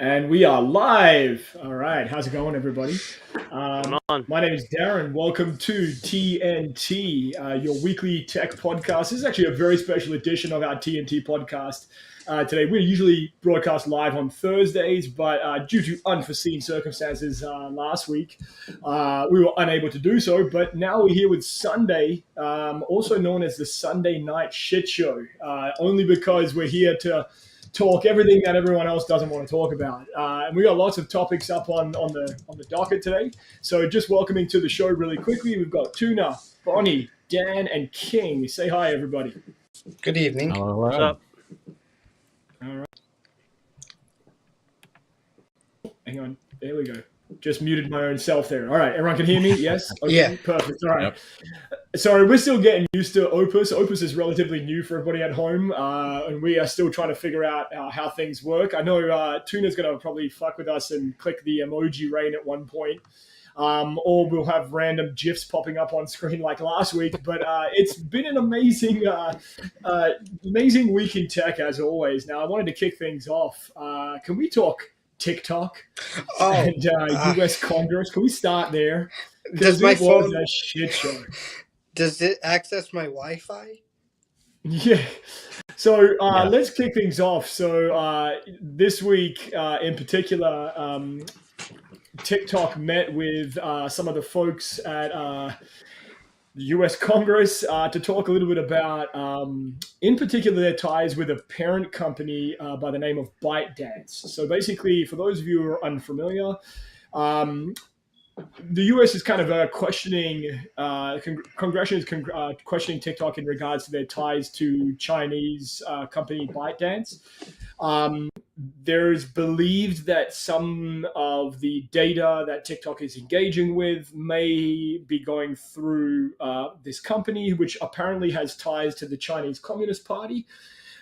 And we are live. All right. How's it going, everybody? Going on? My name is Darren. Welcome to TNT, your weekly tech podcast. This is actually a very special edition of our TNT podcast. Today, we usually broadcast live on Thursdays, but due to unforeseen circumstances last week, we were unable to do so. But now we're here with Sunday, also known as the Sunday Night Shit Show, only because we're here to talk everything that everyone else doesn't want to talk about. And we got lots of topics up on the docket today. So just welcoming to the show really quickly, we've got Tuna, Bonnie, Dan, and King. Say hi, everybody. Good evening. Hello. What's up? All right. Hang on. There we go. Just muted my own self there. All right. Everyone can hear me? Yes? Okay, yeah. Perfect. All right. Yep. Sorry, we're still getting used to Opus. Opus is relatively new for everybody at home, and we are still trying to figure out how things work. I know Tuna's going to probably fuck with us and click the emoji rain at one point, or we'll have random GIFs popping up on screen like last week. But it's been an amazing week in tech, as always. Now, I wanted to kick things off. Can we talk TikTok and U.S. Congress? Can we start there? Does my phone was a shit show. Does it access my Wi-Fi? Yeah. So let's kick things off. So this week in particular, TikTok met with some of the folks at the U.S. Congress to talk a little bit about, in particular, their ties with a parent company by the name of ByteDance. So basically, for those of you who are unfamiliar, the U.S. is kind of questioning, Congress is questioning TikTok in regards to their ties to Chinese company ByteDance. There's believed that some of the data that TikTok is engaging with may be going through this company, which apparently has ties to the Chinese Communist Party.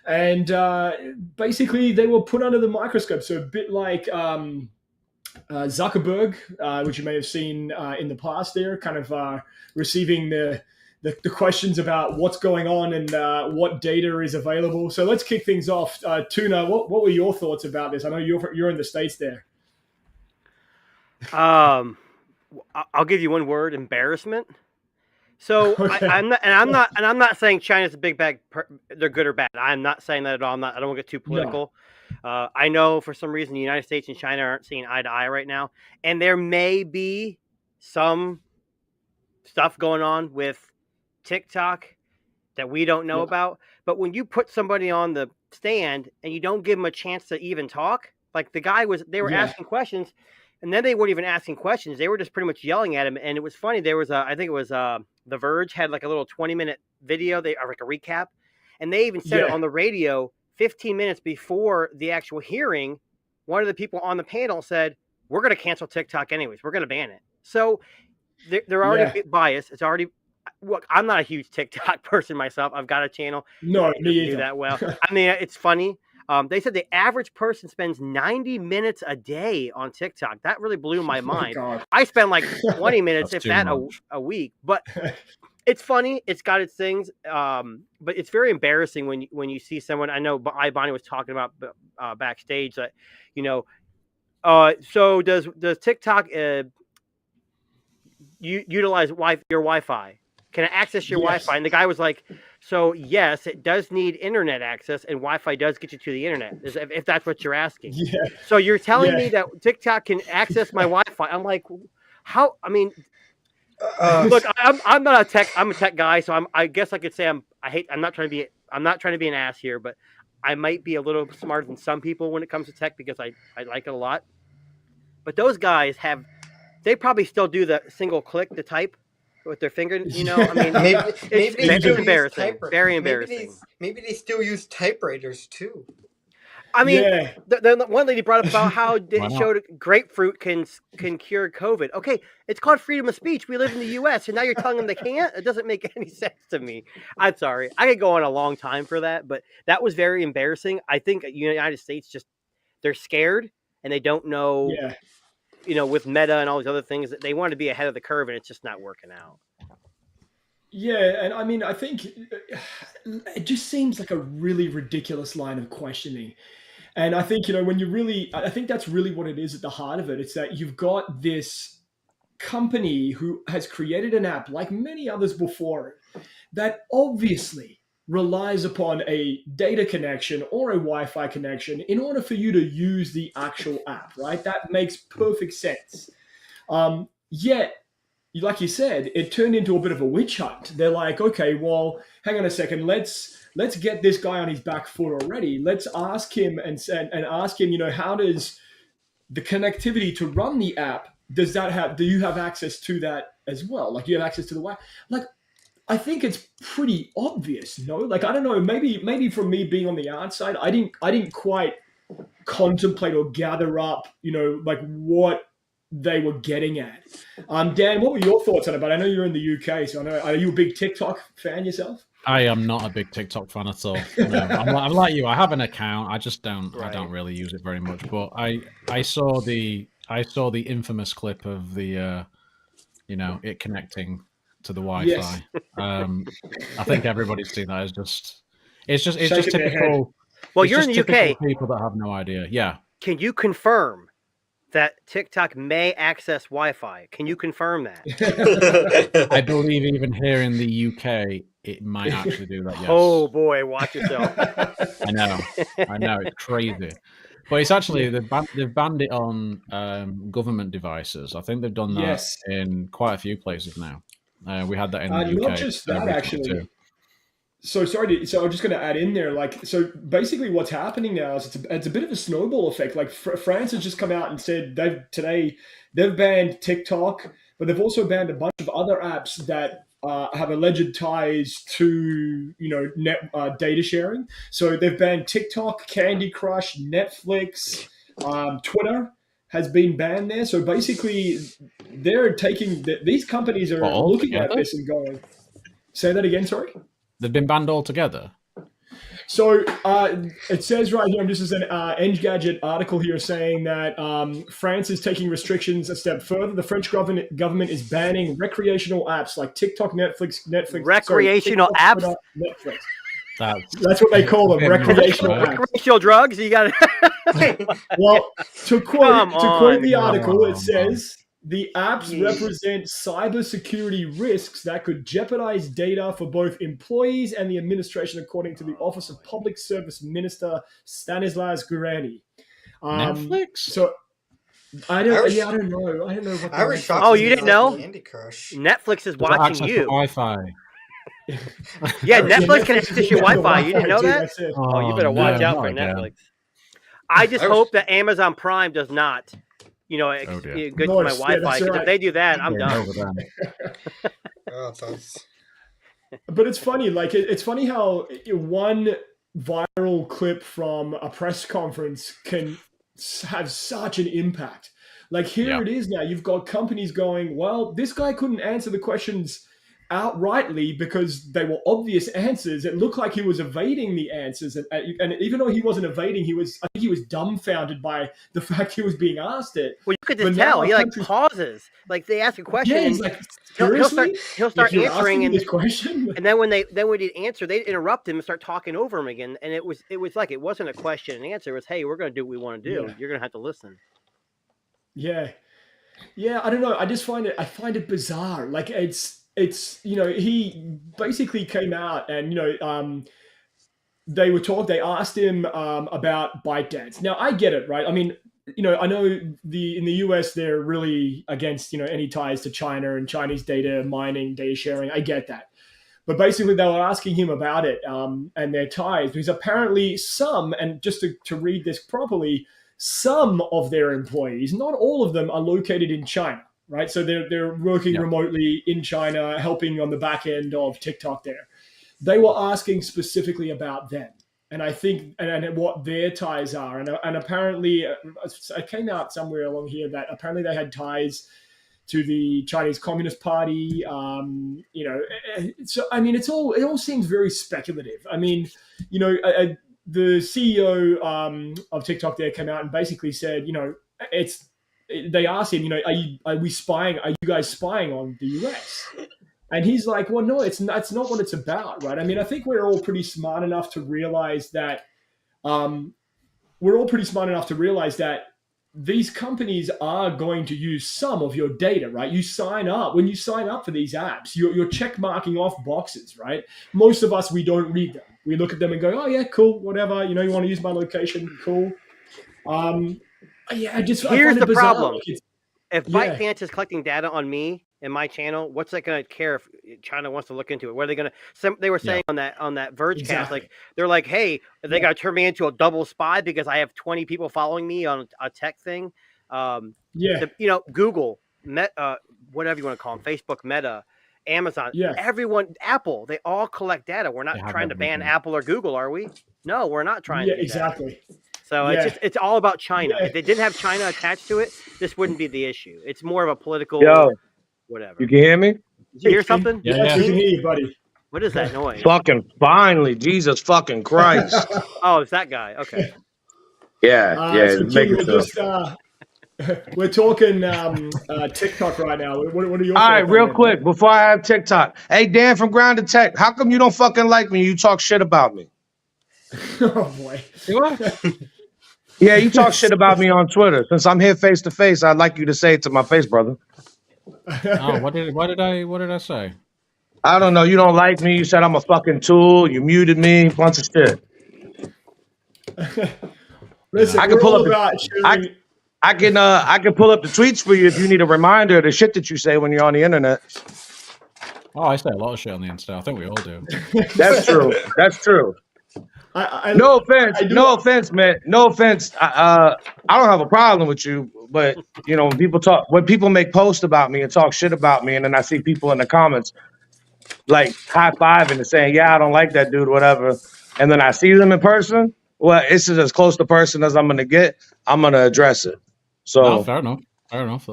And basically, they were put under the microscope. So a bit like Zuckerberg, which you may have seen in the past there, kind of receiving the questions about what's going on and what data is available. So let's kick things off. Tuna, what were your thoughts about this? I know you're in the States there. I'll give you one word: embarrassment. So okay. I'm not saying China's a big bag. They're good or bad. I'm not saying that at all. I don't want to get too political. No. I know for some reason the United States and China aren't seeing eye to eye right now, and there may be some stuff going on with TikTok that we don't know about. But when you put somebody on the stand and you don't give them a chance to even talk, like the guy they were asking questions, and then they weren't even asking questions. They were just pretty much yelling at him. And it was funny. There was I think it was The Verge had like a little 20-minute video, like a recap, and they even said it on the radio 15 minutes before the actual hearing. One of the people on the panel said, "We're going to cancel TikTok anyways. We're going to ban it." So they're already biased. It's already. Look, I'm not a huge TikTok person myself. I've got a channel. No, me either. Do that well. I mean, it's funny. They said the average person spends 90 minutes a day on TikTok. That really blew my mind. God. I spend like 20 minutes, if that, a week. But it's funny. It's got its things. But it's very embarrassing when you see someone. I know Bonnie was talking about backstage that, so does TikTok utilize your Wi-Fi? Can I access your Wi-Fi? And the guy was like, so yes, it does need internet access, and Wi-Fi does get you to the internet, if that's what you're asking. Yeah. So you're telling me that TikTok can access my Wi-Fi? I'm like, how? I mean, look, I'm not a tech. I'm a tech guy, so I guess I could say I'm not trying to be an ass here, but I might be a little smarter than some people when it comes to tech because I like it a lot. But those guys they probably still do the single click to type with their finger, I mean, it's embarrassing, very embarrassing. Maybe they still use typewriters too. I mean, the one lady brought up about how it showed grapefruit can cure COVID. Okay, it's called freedom of speech. We live in the U.S., and now you're telling them they can't? It doesn't make any sense to me. I'm sorry. I could go on a long time for that, but that was very embarrassing. I think the United States they're scared, and they don't know. Yeah. With Meta and all these other things, that they want to be ahead of the curve, and it's just not working out. Yeah, and I mean, I think it just seems like a really ridiculous line of questioning. And I think, I think that's really what it is at the heart of it. It's that you've got this company who has created an app like many others before it that obviously relies upon a data connection or a Wi-Fi connection in order for you to use the actual app, right? That makes perfect sense. Yet, like you said, it turned into a bit of a witch hunt. They're like, okay, well, hang on a second, let's get this guy on his back foot already. Let's ask him and ask him, how does the connectivity to run the app, do you have access to that as well? Like, you have access to the Wi-Fi? Like, I think it's pretty obvious, no? Like, I don't know, maybe from me being on the outside, I didn't quite contemplate or gather up, like what they were getting at. Dan, what were your thoughts on it? But I know you're in the UK, so are you a big TikTok fan yourself? I am not a big TikTok fan at all. No, I'm like you. I have an account. I just don't. Right. I don't really use it very much. But I saw the infamous clip of the it connecting to the Wi-Fi. Yes. I think everybody's seen that. It's just typical. Well, you're in the UK. People that have no idea. Yeah. Can you confirm that TikTok may access Wi-Fi? Can you confirm that? I believe even here in the UK, it might actually do that. Yes. Oh boy, watch yourself. I know, it's crazy. But it's actually they've banned it on government devices. I think they've done that in quite a few places now. We had that in the UK. Not just that, actually. So sorry. So I'm just going to add in there, like, so basically what's happening now is it's a bit of a snowball effect. Like France has just come out and said they've banned TikTok, but they've also banned a bunch of other apps that have alleged ties to net data sharing. So they've banned TikTok, Candy Crush, Netflix, Twitter has been banned there. So basically, they're taking these companies are looking at this and going. Say that again. Sorry. They've been banned altogether. So it says right here, this is an Engadget article here saying that France is taking restrictions a step further. The French government is banning recreational apps like TikTok, Netflix. Recreational apps? Twitter, Netflix. That's what they call them, recreational apps. Recreational drugs? You got it. Well, to quote the article, it says, the apps represent cybersecurity risks that could jeopardize data for both employees and the administration, according to the Office of Public Service Minister Stanislas Guerini. Netflix? So I don't know. I don't know what. I was shocked. Oh, you didn't know? Candy Crush. Netflix is watching you. Wi-Fi. Yeah, Netflix can access your Wi-Fi. You didn't know that? Oh, you better watch out for Netflix. I just hope that Amazon Prime does not. Good to my Wi-Fi. Because if they do that, I'm done. But it's funny. Like it's funny how one viral clip from a press conference can have such an impact. Like here it is now. You've got companies going, well, this guy couldn't answer the questions outrightly because they were obvious answers. It looked like he was evading the answers, and even though he wasn't evading, I think he was dumbfounded by the fact he was being asked it. Well, you could just tell. He pauses, like they ask a question. Yeah, he's like, seriously? He'll start answering, this question, and then when he'd answer, they'd interrupt him and start talking over him again. And it was like it wasn't a question and answer. It was, hey, we're going to do what we want to do. Yeah. You're going to have to listen. Yeah. I don't know. I find it bizarre. Like he basically came out and they asked him about ByteDance. Now I get it, right? I mean, I know in the US they're really against any ties to China and Chinese data mining, data sharing. I get that, but basically they were asking him about it and their ties, because apparently some, and just to read this properly, some of their employees, not all of them, are located in China. Right, so they're working remotely in China, helping on the back end of TikTok there. They were asking specifically about them, and I think and what their ties are, and apparently it came out somewhere along here that apparently they had ties to the Chinese Communist Party. So I mean, it all seems very speculative. I mean, the CEO of TikTok there came out and basically said, they asked him, are we spying? Are you guys spying on the US? And he's like, well, no, that's not what it's about, right? I mean, I think we're all pretty smart enough to realize that we're all pretty smart enough to realize that these companies are going to use some of your data, right? You sign up. When you sign up for these apps, you're check marking off boxes, right? Most of us, we don't read them. We look at them and go, oh, yeah, cool, whatever. You want to use my location, cool. Here's the problem. If ByteDance is collecting data on me and my channel, what's that going to care if China wants to look into it? What are they going to? They were saying on that Vergecast, like they're like, hey, they got to turn me into a double spy because I have 20 people following me on a tech thing. Google, whatever you want to call them, Facebook, Meta, Amazon, everyone, Apple, they all collect data. We're not trying to ban Apple or Google, are we? No, we're not trying to do exactly. That. So it's all about China. If they didn't have China attached to it, this wouldn't be the issue. It's more of a political whatever. You can hear me? Did you hear something? Yeah, we can hear you, buddy. What is that noise? Fucking finally, Jesus fucking Christ. Oh, it's that guy. Okay. So we're talking TikTok right now. What are your All right, real quick, before I have TikTok. Hey, Dan from Grounded Tech, how come you don't fucking like me? You talk shit about me. Oh, boy. Yeah, you talk shit about me on Twitter. Since I'm here face to face, I'd like you to say it to my face, brother. Oh, what did I say? I don't know. You don't like me. You said I'm a fucking tool. You muted me. Bunch of shit. Listen, I can pull up. I can pull up the tweets for you if you need a reminder of the shit that you say when you're on the internet. Oh, I say a lot of shit on the internet. I think we all do. That's true. That's true. No offense, man. No offense. I don't have a problem with you, but when people make posts about me and talk shit about me, and then I see people in the comments like high-fiving and saying, "Yeah, I don't like that dude," whatever, and then I see them in person. Well, it's as close to person as I'm gonna get. I'm gonna address it. So fair enough.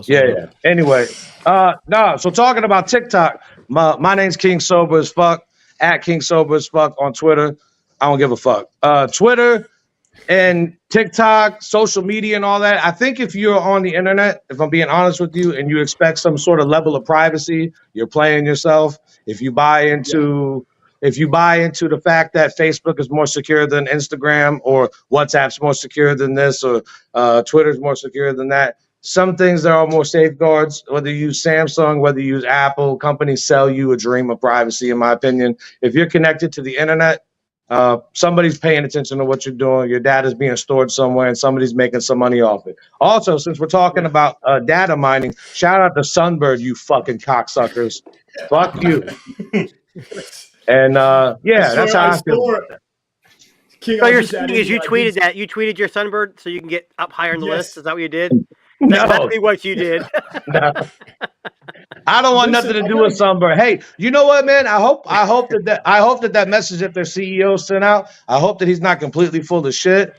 Yeah. Anyway, So talking about TikTok, my name's King Sober as fuck at King Sober as fuck on Twitter. I don't give a fuck. Twitter and TikTok, social media and all that. I think if you're on the internet, if I'm being honest with you, and you expect some sort of level of privacy, you're playing yourself. If you buy into the fact that Facebook is more secure than Instagram, or WhatsApp's more secure than this, or Twitter's more secure than that, some things there are more safeguards. Whether you use Samsung, whether you use Apple, companies sell you a dream of privacy, in my opinion. If you're connected to the internet, somebody's paying attention to what you're doing. Your data is being stored somewhere, and somebody's making some money off it. Also, since we're talking about data mining, shout out to Sunbird, you fucking cocksuckers. Fuck you. And that's how I feel. So you're saying is you tweeted that you tweeted your Sunbird so you can get up higher on the list? Is that what you did? No. That's exactly what you did. No. I don't want nothing to do with Sunbird. Hey, you know what, man? I hope that message that their CEO sent out, I hope that he's not completely full of shit.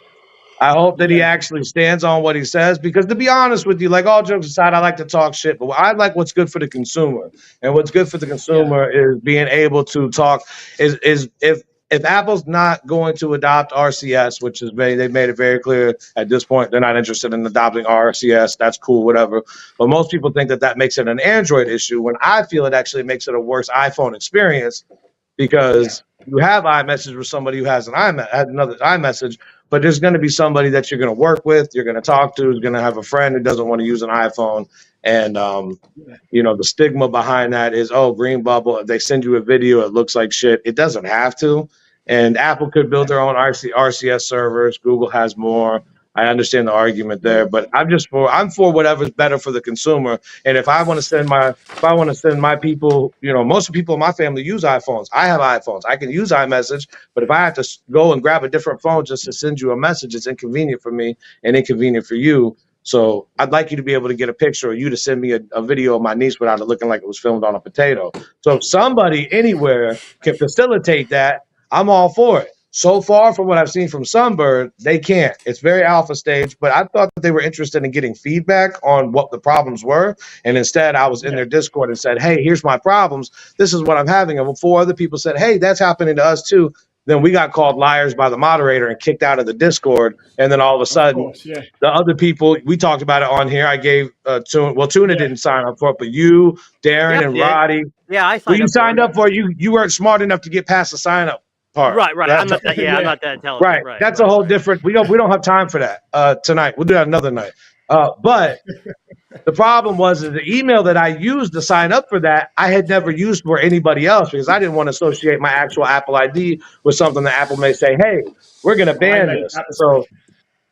I hope that he actually stands on what he says, because to be honest with you, like, all jokes aside, I like to talk shit, but I like what's good for the consumer. And what's good for the consumer is being able to talk if Apple's not going to adopt RCS, which is they've made it very clear at this point, they're not interested in adopting RCS. That's cool, whatever. But most people think that makes it an Android issue, when I feel it actually makes it a worse iPhone experience, because you have iMessage with somebody who has another iMessage, but there's going to be somebody that you're going to work with, you're going to talk to, who's going to have a friend who doesn't want to use an iPhone. And, the stigma behind that is, green bubble. If they send you a video, it looks like shit. It doesn't have to. And Apple could build their own RCS servers. Google has more. I understand the argument there, but I'm for whatever's better for the consumer. And if I want to send my people, most of the people in my family use iPhones. I have iPhones. I can use iMessage, but if I have to go and grab a different phone just to send you a message, it's inconvenient for me and inconvenient for you. So I'd like you to be able to get a picture, or you to send me a video of my niece without it looking like it was filmed on a potato. So if somebody anywhere can facilitate that, I'm all for it. So far, from what I've seen from Sunbird, they can't. It's very alpha stage, but I thought that they were interested in getting feedback on what the problems were. And instead, I was in their Discord and said, hey, here's my problems. This is what I'm having. And 4 other people said, hey, that's happening to us too. Then we got called liars by the moderator and kicked out of the Discord. And then all of a sudden, the other people, we talked about it on here. I gave Tuna didn't sign up for it, but you, Darren, and Roddy. Yeah, I signed up. You signed up for it. You weren't smart enough to get past the sign up. part. Right. I'm not that. Yeah, I'm Yeah. not that intelligent. Right. That's a whole different. We don't have time for that tonight. We'll do that another night. But the problem was that the email that I used to sign up for that, I had never used for anybody else because I didn't want to associate my actual Apple ID with something that Apple may say, hey, we're going to ban this. So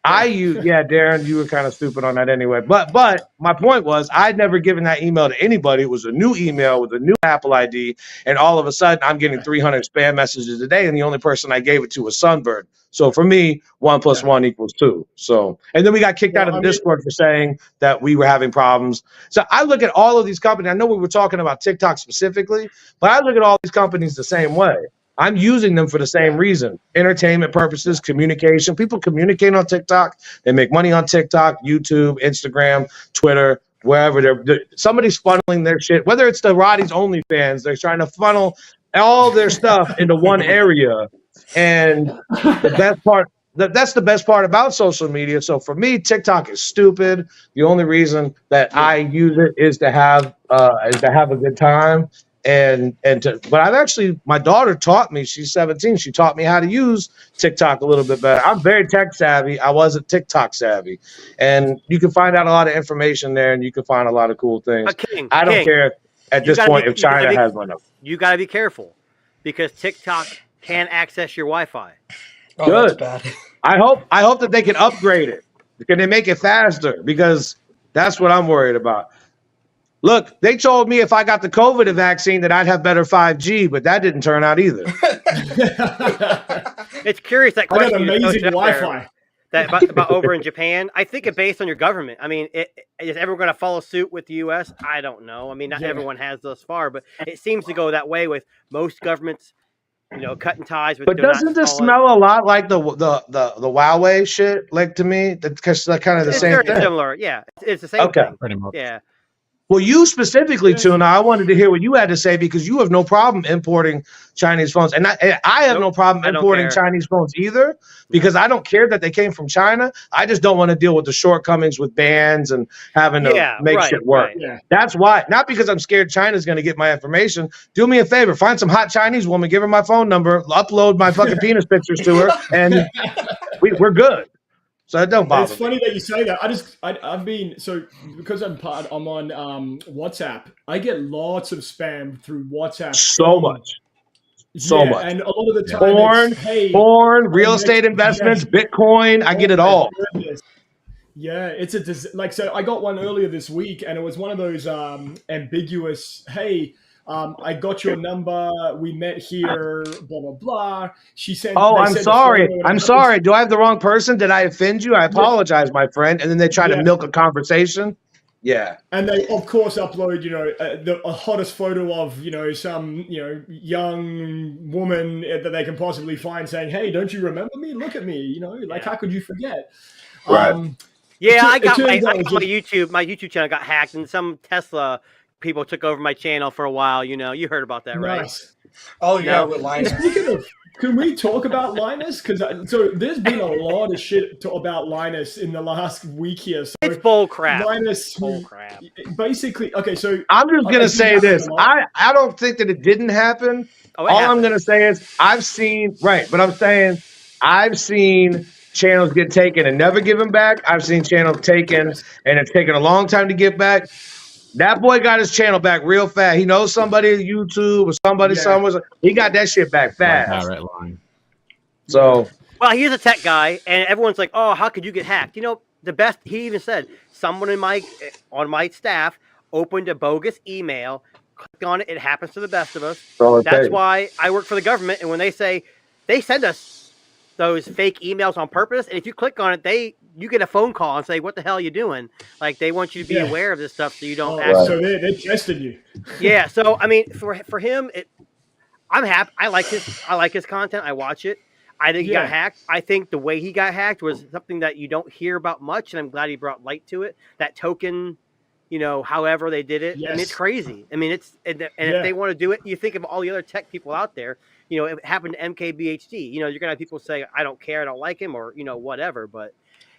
Darren, you were kind of stupid on that anyway. But my point was I'd never given that email to anybody. It was a new email with a new Apple ID. And all of a sudden I'm getting 300 spam messages a day. And the only person I gave it to was Sunbird. So for me, 1 + 1 = 2. So, and then we got kicked out of the Discord for saying that we were having problems. So I look at all of these companies. I know we were talking about TikTok specifically, but I look at all these companies the same way. I'm using them for the same reason. Entertainment purposes, communication. People communicate on TikTok. They make money on TikTok, YouTube, Instagram, Twitter, wherever. Somebody's funneling their shit. Whether it's the Roddy's OnlyFans, they're trying to funnel all their stuff into one area. And the best part, that's the best part about social media. So for me, TikTok is stupid. The only reason that I use it is to have a good time. But I've actually, my daughter taught me, she's 17, she taught me how to use TikTok a little bit better. I'm very tech savvy. I wasn't TikTok savvy. And you can find out a lot of information there and you can find a lot of cool things. I don't care at this point if China has one up. You got to be careful because TikTok can access your Wi-Fi. Oh, good. That's bad. I hope that they can upgrade it. Can they make it faster? Because that's what I'm worried about. Look, they told me if I got the COVID vaccine that I'd have better 5G, but that didn't turn out either. It's curious that I got question. amazing Wi-Fi. About over in Japan. I think it's based on your government. I mean, is everyone going to follow suit with the U.S.? I don't know. I mean, not everyone has thus far, but it seems to go that way with most governments. Cutting ties with. But doesn't this smell a lot like the Huawei shit? Like to me, that's kind of the same thing. Similar, yeah. It's the same thing. Pretty much. Yeah. Well, you specifically, Tuna, I wanted to hear what you had to say because you have no problem importing Chinese phones. And I have no problem importing Chinese phones either because I don't care that they came from China. I just don't want to deal with the shortcomings with bans and having to make shit work. Right. Yeah. That's why. Not because I'm scared China's going to get my information. Do me a favor. Find some hot Chinese woman, give her my phone number, upload my fucking penis pictures to her, and we're good. So it don't bother me. It's funny that you say that. I've been because I'm on WhatsApp. I get lots of spam through WhatsApp. So much, and a lot of the time, porn, real estate investments, Bitcoin. I get it all. Goodness. Yeah, so I got one earlier this week, and it was one of those ambiguous. Hey. I got your number. We met here. Blah blah blah. She said. Oh, I'm sorry. I'm sorry. Do I have the wrong person? Did I offend you? I apologize, my friend. And then they try to milk a conversation. Yeah. And they of course upload, the hottest photo of, some, young woman that they can possibly find, saying, "Hey, don't you remember me? Look at me. How could you forget?" Right. Yeah, I got my YouTube channel got hacked, and some Tesla people took over my channel for a while. You heard about that, right? Nice. Oh yeah, with Linus. Speaking of, can we talk about Linus? Because there's been a lot of shit about Linus in the last week here. So it's bull crap. Linus, bull crap. Basically, okay. So I'm just gonna say this. I don't think that it didn't happen. All I'm gonna say is I've seen channels get taken and never given back. I've seen channels taken and it's taken a long time to get back. That boy got his channel back real fast. He knows somebody at YouTube or somebody somewhere. He got that shit back fast. Direct line. So, well, he's a tech guy, and everyone's like, "Oh, how could you get hacked?" The best. He even said someone on my staff opened a bogus email, clicked on it. It happens to the best of us. That's why I work for the government, and when they say they send us those fake emails on purpose, and if you click on it, you get a phone call and say, "What the hell are you doing?" Like they want you to be aware of this stuff, so you don't. So they're testing you. Yeah. So I mean, for him, I'm happy. I like his content. I watch it. I think he got hacked. I think the way he got hacked was something that you don't hear about much, and I'm glad he brought light to it. That token, however they did it. Yes. I mean, it's crazy. I mean, if they want to do it, you think of all the other tech people out there. It happened to MKBHD. You're gonna have people say, "I don't care, I don't like him," or whatever. But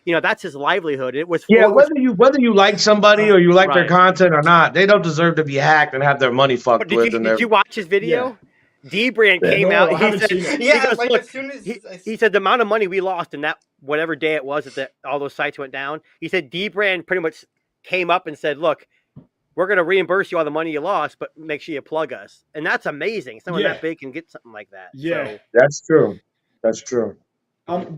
that's his livelihood. It was whether you like somebody or you like their content or not, they don't deserve to be hacked and have their money fucked with. Did you watch his video? D-Brand came out. I haven't seen it. Yeah, he goes, like look, as soon as he said the amount of money we lost in that whatever day it was that all those sites went down. He said D-Brand pretty much came up and said, "Look, we're going to reimburse you all the money you lost, but make sure you plug us." And that's amazing. Someone that big can get something like that. Yeah, so. That's true. That's true.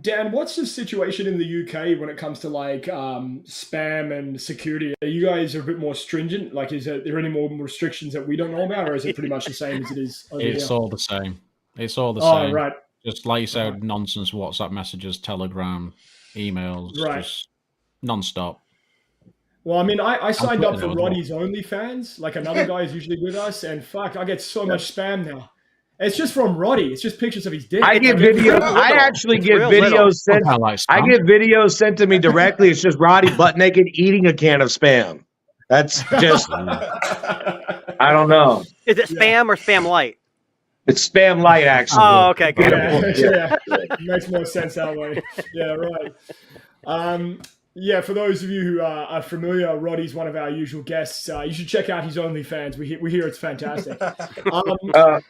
Dan, what's the situation in the UK when it comes to like spam and security? Are you guys a bit more stringent? Like, is there any more restrictions that we don't know about, or is it pretty much the same as it is over It's here? all the same. It's all the Oh, same. right. Just like you said, nonsense WhatsApp messages, Telegram, emails, just non-stop. Well, I mean, I signed up for Twitter now as well. Roddy's OnlyFans, like another guy is usually with us, and fuck, I get so much spam now. It's just from Roddy. It's just pictures of his dick. I get videos. I actually get videos sent. I get videos sent to me directly. It's just Roddy butt naked eating a can of spam. That's just. I don't know. Is it spam or spam light? It's spam light, actually. Oh, okay, good. Yeah. Makes more sense that way. Yeah, right. Yeah, for those of you who are familiar, Roddy's one of our usual guests. You should check out his OnlyFans. We hear it's fantastic.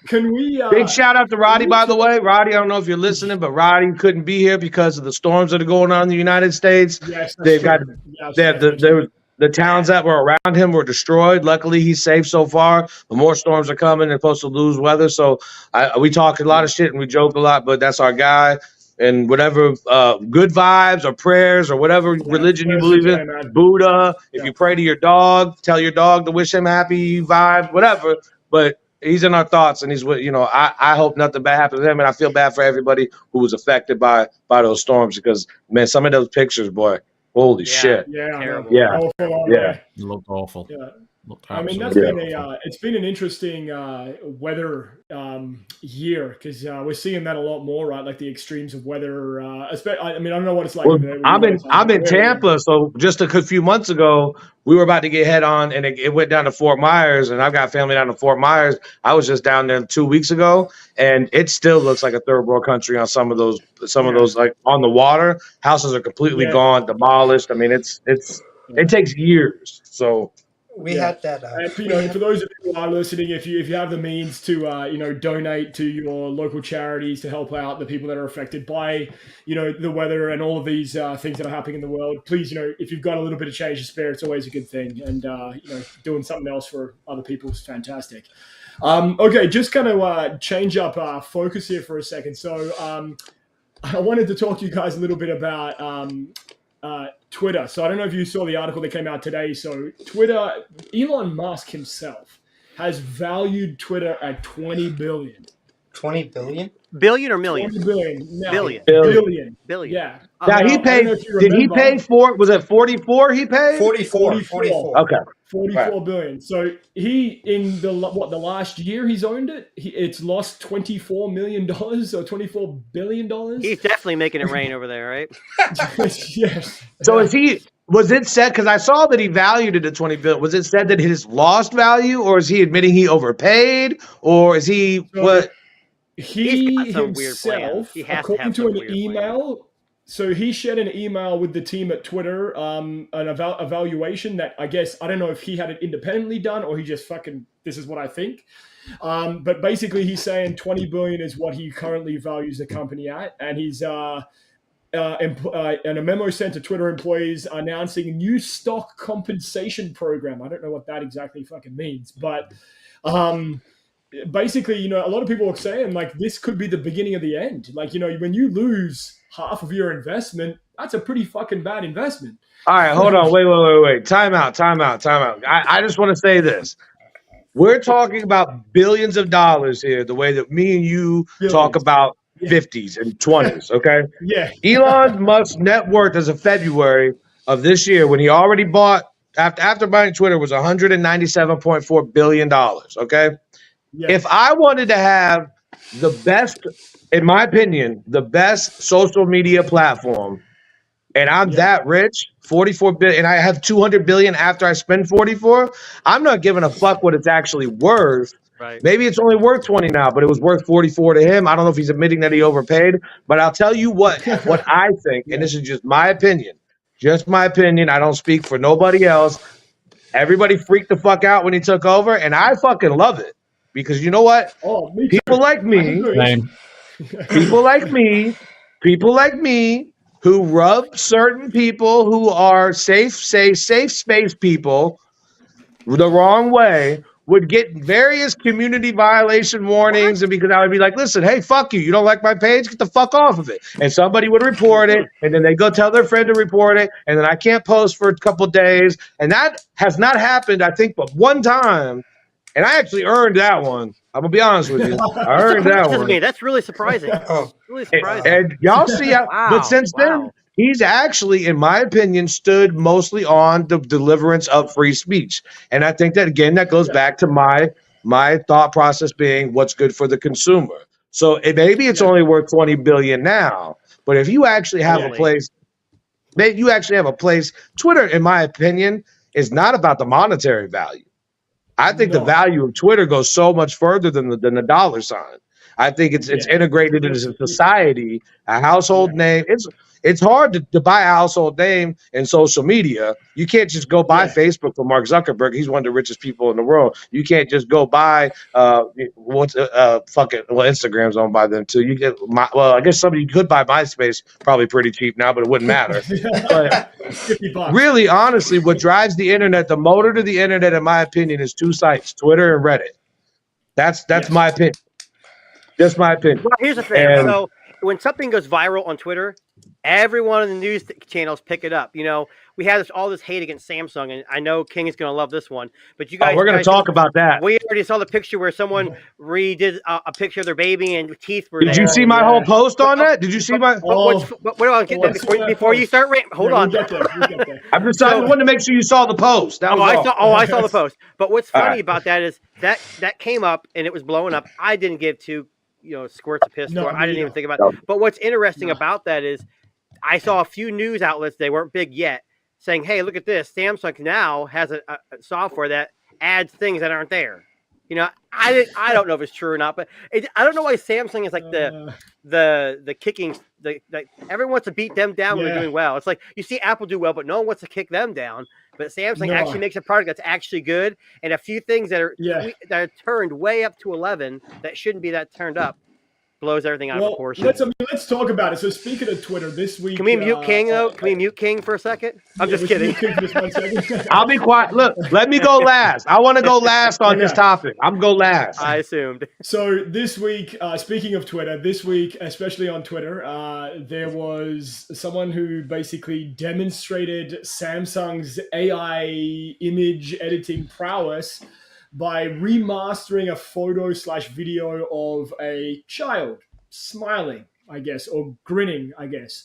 Can we? Big shout out to Roddy, by the way. Roddy, I don't know if you're listening, but Roddy couldn't be here because of the storms that are going on in the United States. Yes, They've got the towns that were around him were destroyed. Luckily, he's safe so far. But more storms are coming. They're supposed to lose weather. So we talk a lot of shit and we joke a lot, but that's our guy. And whatever good vibes or prayers or whatever religion you believe in, Buddha, if you pray to your dog, tell your dog to wish him happy vibes, whatever. But he's in our thoughts, and he's with, I hope nothing bad happens to him, and I feel bad for everybody who was affected by those storms because, man, some of those pictures, boy, holy shit. Yeah. Terrible. Yeah. It looked awful. Yeah. Looked I mean, that's absolutely been awful. it's been an interesting weather year because we're seeing that a lot more, right? Like the extremes of weather. I mean, I don't know what it's like. Well, I'm in Tampa, so just a few months ago, we were about to get head on, and it went down to Fort Myers, and I've got family down in Fort Myers. I was just down there 2 weeks ago, and it still looks like a third world country on some of those like on the water. Houses are completely gone, demolished. I mean, it takes years. So. We had that. And for those of you who are listening, if you have the means to donate to your local charities to help out the people that are affected by the weather and all of these things that are happening in the world, please if you've got a little bit of change to spare, it's always a good thing. And doing something else for other people is fantastic. Okay, just kind of change up our focus here for a second. So I wanted to talk to you guys a little bit about Twitter. So I don't know if you saw the article that came out today. So Twitter, Elon Musk himself has valued Twitter at $20 billion. 20 billion? Billion or million? 20 billion. No, Billion. Yeah. Now he paid. Did he pay for? Was it 44? He paid 44. Okay. 44 billion. So he in the last year he's owned it. It's lost $24 million or $24 billion. He's definitely making it rain over there, right? Yes. So was it said, because I saw that he valued it at 20 billion. Was it said that his lost value, or is he admitting he overpaid, or is he what? He some weird himself, he has according to, to an email, so he shared an email with the team at Twitter, an evaluation that I don't know if he had it independently done or he just this is what I think. But basically he's saying 20 billion is what he currently values the company at. And he's and a memo sent to Twitter employees announcing a new stock compensation program. I don't know what that exactly fucking means, but basically, a lot of people are saying like this could be the beginning of the end. Like, when you lose half of your investment, that's a pretty fucking bad investment. All right, hold on. Wait. Time out. I just want to say this. We're talking about billions of dollars here, the way that me and you talk about 50s and 20s, okay? Yeah. Elon Musk's net worth as of February of this year, when he already bought, after buying Twitter, was $197.4 billion, okay? Yeah. If I wanted to have the best, in my opinion, the best social media platform, and I'm that rich, 44 billion, and I have 200 billion after I spend 44, I'm not giving a fuck what it's actually worth. Right. Maybe it's only worth 20 now, but it was worth 44 to him. I don't know if he's admitting that he overpaid, but I'll tell you what I think, and this is just my opinion. Just my opinion. I don't speak for nobody else. Everybody freaked the fuck out when he took over, and I fucking love it. because you know what? Oh, me People too. like me, Same. people like me who rub certain people who are safe space people the wrong way would get various community violation warnings, and because I would be like, listen, hey, fuck you. You don't like my page? Get the fuck off of it. And somebody would report it, and then they go tell their friend to report it, and then I can't post for a couple days. And that has not happened, I think, but one time. And I actually earned that one. I'm gonna be honest with you. I earned that one. Me. That's really surprising. Really surprising. And y'all see how, but since then, he's actually, in my opinion, stood mostly on the deliverance of free speech. And I think that, again, that goes back to my thought process being what's good for the consumer. So maybe it's only worth $20 billion now, but if you actually have a place, Twitter, in my opinion, is not about the monetary value. I think the value of Twitter goes so much further than the dollar sign. I think it's integrated into society, a household name. It's hard to buy a household name in social media. You can't just go buy Facebook for Mark Zuckerberg. He's one of the richest people in the world. You can't just go buy Instagram's owned by them too. You get I guess somebody could buy MySpace probably pretty cheap now, but it wouldn't matter. But really, honestly, what drives the internet, the motor to the internet, in my opinion, is two sites: Twitter and Reddit. That's my opinion. Just my opinion. Well, here's the thing. So when something goes viral on Twitter, every one of the news channels pick it up. You know, we have all this hate against Samsung, and I know King is going to love this one. But you guys, we're going to talk about that. We already saw the picture where someone redid a picture of their baby and teeth were there. Did you see my whole post on that? Did you see my? Before you start ranting, hold on. I'm just I wanted to make sure you saw the post. I saw the post. But what's funny about that is that came up and it was blowing up. I didn't give two squirts of piss. I didn't even think about it. But what's interesting about that is I saw a few news outlets, they weren't big yet, saying, hey, look at this. Samsung now has a software that adds things that aren't there. You know, I don't know if it's true or not, but I don't know why Samsung is like the kicking. Everyone wants to beat them down when they're doing well. It's like you see Apple do well, but no one wants to kick them down. But Samsung actually makes a product that's actually good, and a few things that are turned way up to 11 that shouldn't be that turned up blows everything out of proportion. Let's talk about it. So speaking of Twitter, this week... Can we mute King, though? Can we mute King for a second? I'm just kidding. I'll be quiet. Look, let me go last. I want to go last on this topic. I'm go last. I assumed. So this week, speaking of Twitter, this week, especially on Twitter, there was someone who basically demonstrated Samsung's AI image editing prowess by remastering a photo/video of a child smiling, I guess, or grinning, I guess,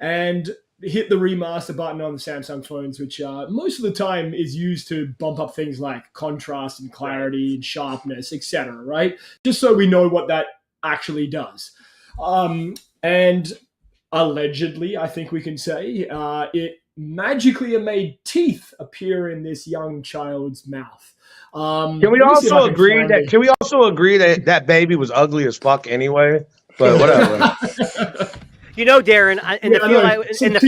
and hit the remaster button on the Samsung phones, which most of the time is used to bump up things like contrast and clarity and sharpness, etc., right? Just so we know what that actually does. And allegedly, I think we can say, it magically made teeth appear in this young child's mouth. Can we also agree that that baby was ugly as fuck anyway? But whatever. You know, Darren, in the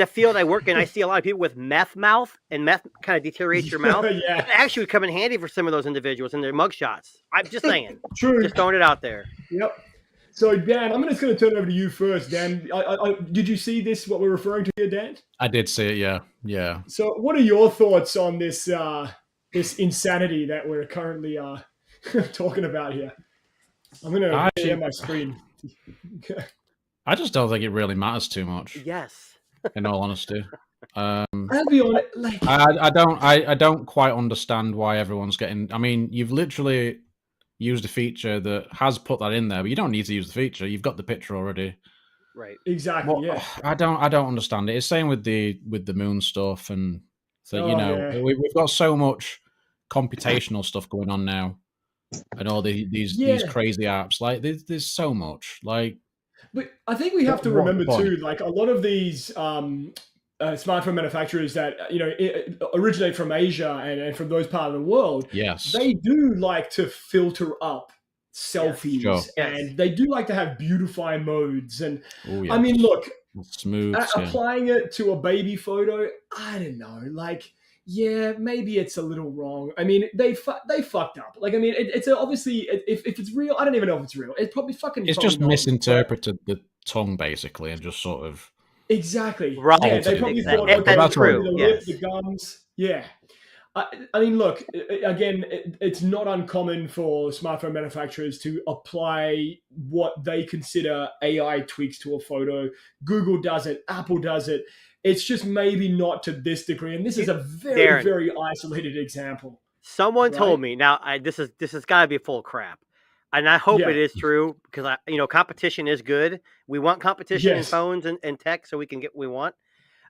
field I work in, I see a lot of people with meth mouth, and meth kind of deteriorates your mouth. It actually would come in handy for some of those individuals in their mugshots. I'm just saying. True. Just throwing it out there. Yep. So, Dan, I'm just going to turn it over to you first. Dan, did you see this, what we're referring to here, Dan? I did see it, yeah. So what are your thoughts on this this insanity that we're currently talking about here? I'm going to share my screen. I just don't think it really matters too much. Yes. In all honesty. I'll be honest. I don't quite understand why everyone's getting... I mean, you've literally used a feature that has put that in there, but you don't need to use the feature. You've got the picture already. Right. Exactly. I don't understand it. It's same with the moon stuff, and so we've got so much computational stuff going on now, and all these crazy apps. Like there's so much. Like, but I think we have to remember too. Like a lot of these smartphone manufacturers that originate from Asia and from those parts of the world. Yes, they do like to filter up selfies, and they do like to have beautify modes. And I mean, look, smooth applying it to a baby photo, I don't know. Like, yeah, maybe it's a little wrong. I mean, they fucked up. Like, I mean, it's obviously if it's real, I don't even know if it's real. It's probably fucking. It's just misinterpreted the tongue basically, and just sort of exactly right. Yeah, they probably thought that's true. The lip, the gums. Yeah. I mean, look, again, it's not uncommon for smartphone manufacturers to apply what they consider AI tweaks to a photo. Google does it. Apple does it. It's just maybe not to this degree. And this is a very, very isolated example. Someone told me, now this has got to be full of crap. And I hope it is true because, competition is good. We want competition in phones and tech so we can get what we want.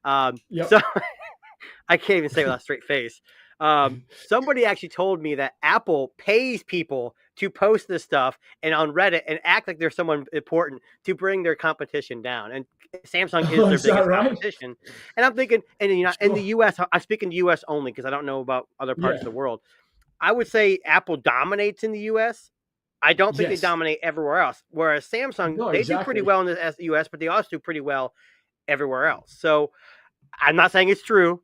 So I can't even say it with a straight face. Somebody actually told me that Apple pays people to post this stuff and on Reddit and act like they're someone important to bring their competition down. And Samsung is their biggest competition. And I'm thinking, and in the US, I'm speaking to US only because I don't know about other parts of the world. I would say Apple dominates in the US. I don't think they dominate everywhere else. Whereas Samsung, they do pretty well in the US, but they also do pretty well everywhere else. So I'm not saying it's true.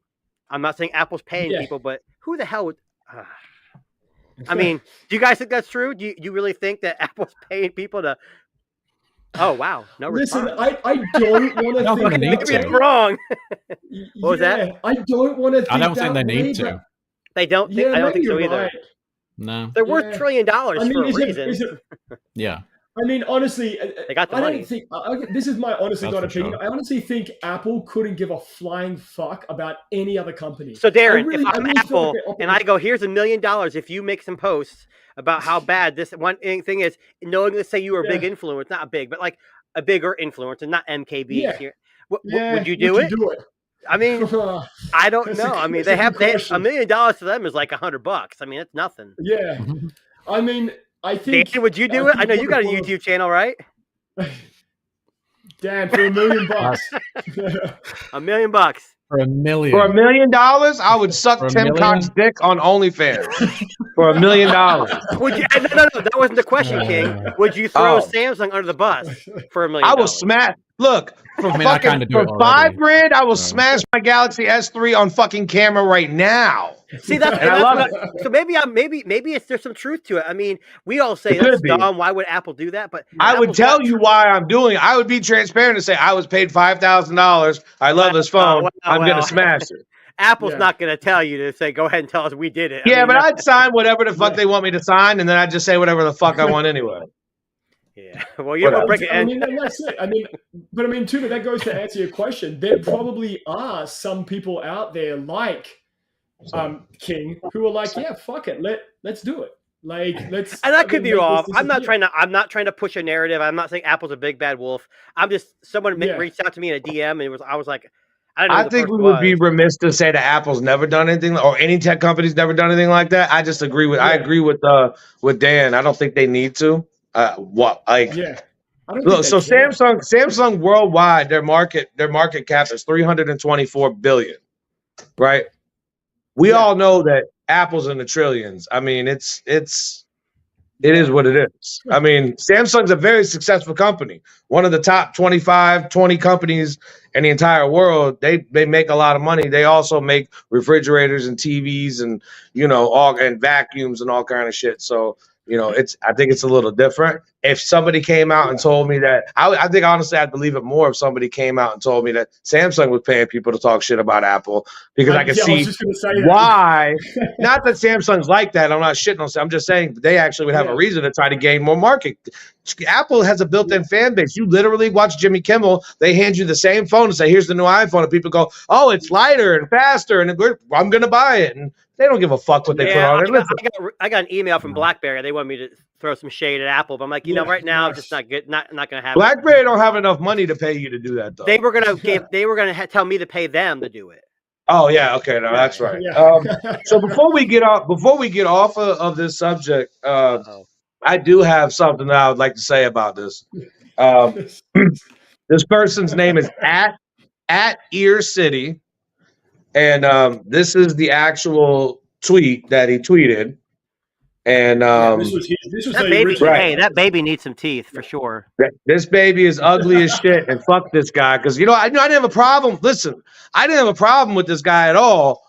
I'm not saying Apple's paying people, but who the hell would... I mean, do you guys think that's true? Do you really think that Apple's paying people to... Oh, wow. No Listen, response. I don't want to think... Maybe it's wrong. What was that? I don't want to think I don't think they need to. They don't think... I don't think so either. Right. No. They're worth $1 trillion for a reason. Yeah. I mean, honestly, they got the money. Don't think, this is my honestly God opinion. Sure. I honestly think Apple couldn't give a flying fuck about any other company. So, Darren, if I'm Apple and I go, here's $1 million if you make some posts about how bad this one thing is, knowing, let's say you were a big influencer, not a big, but like a bigger influencer, not MKB here. Would you do it? I mean, I don't know. I mean, they have $1 million to them is like $100. I mean, it's nothing. Yeah. I mean, I think. Dan, would you do it? I know you got a YouTube channel, right? Dan, for $1 million. $1 million. For $1 million. For $1 million, I would suck Tim Cox's dick on OnlyFans. For $1 million. Would you? No, that wasn't the question, King. Would you throw Samsung under the bus for $1 million? I will smash. Look, for $5,000, I will smash my Galaxy S3 on fucking camera right now. See, that's I love it. So maybe there's some truth to it. I mean, we all say that's dumb. Why would Apple do that? But I would tell you why I'm doing it. I would be transparent and say I was paid $5,000. I love this phone. I'm gonna smash it. Apple's not going to tell you to say, go ahead and tell us we did it. But I'd sign whatever the fuck they want me to sign, and then I'd just say whatever the fuck I want anyway. Yeah, well, you don't break it. I mean, that's it. I mean, too, but that goes to answer your question. There probably are some people out there like King who are like, yeah, fuck it, let's do it. Like, let's. And that could be wrong. I'm not trying to push a narrative. I'm not saying Apple's a big bad wolf. I'm just someone reached out to me in a DM, and I was like, I think we would be remiss to say that Apple's never done anything, or any tech company's never done anything like that. I just agree with. I agree with Dan. I don't think they need to. Look, so Samsung worldwide, their market cap is $324 billion, right? We all know that Apple's in the trillions. I mean, it is what it is. I mean, Samsung's a very successful company, one of the top 20 companies in the entire world. They make a lot of money. They also make refrigerators and TVs and and vacuums and all kind of shit. So. I think it's a little different. If somebody came out and told me that, I think honestly I'd believe it more if somebody came out and told me that Samsung was paying people to talk shit about Apple, because I can see why. Not that Samsung's like that. I'm not shitting on Samsung. I'm just saying they actually would have a reason to try to gain more market. Apple has a built-in fan base. You literally watch Jimmy Kimmel. They hand you the same phone and say, "Here's the new iPhone," and people go, "Oh, it's lighter and faster," and I'm gonna buy it. And they don't give a fuck what they put on it. I got an email from BlackBerry. They want me to throw some shade at Apple, but I'm like, right now, it's just not good. Not going to happen. BlackBerry don't have enough money to pay you to do that, though. They were gonna tell me to pay them to do it. Oh yeah, okay, no, that's right. So before we get off of this subject, I do have something that I would like to say about this. This person's name is at Ear City. And this is the actual tweet that he tweeted. And this was that baby. Hey, that baby needs some teeth for sure. This baby is ugly as shit, and fuck this guy, because I didn't have a problem. Listen, I didn't have a problem with this guy at all.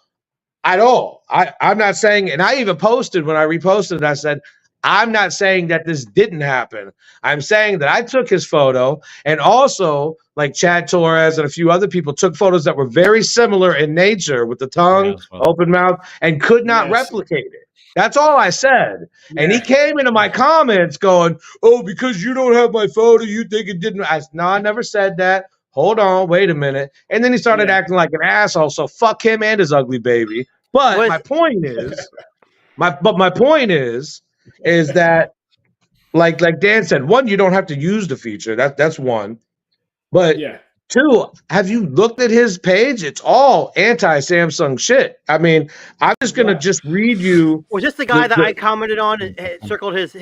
at all. I'm not saying, and I even posted when I reposted it, I said, I'm not saying that this didn't happen. I'm saying that I took his photo, and also like Chad Torres and a few other people took photos that were very similar in nature with the tongue, open mouth, and could not replicate it. That's all I said. And he came into my comments going, oh, because you don't have my photo, you think it didn't. No, I never said that. Hold on, wait a minute. And then he started acting like an asshole. So fuck him and his ugly baby. But my point is, my point is that like Dan said, one, you don't have to use the feature. That's one. But two, have you looked at his page? It's all anti-Samsung shit. I mean, I'm just gonna just read you. Was this the guy that I commented on and circled his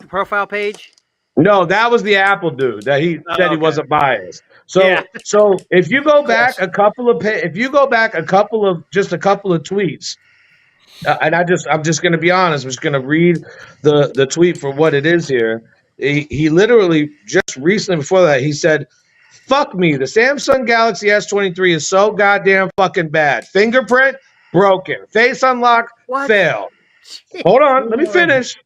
profile page? No, that was the Apple dude that he said he wasn't biased. So so if you go back a couple of tweets, and I'm just going to be honest. I'm just going to read the tweet for what it is here. He literally just recently before that he said, "Fuck me, the Samsung Galaxy S23 is so goddamn fucking bad. Fingerprint broken, face unlock failed. Hold on, let me finish.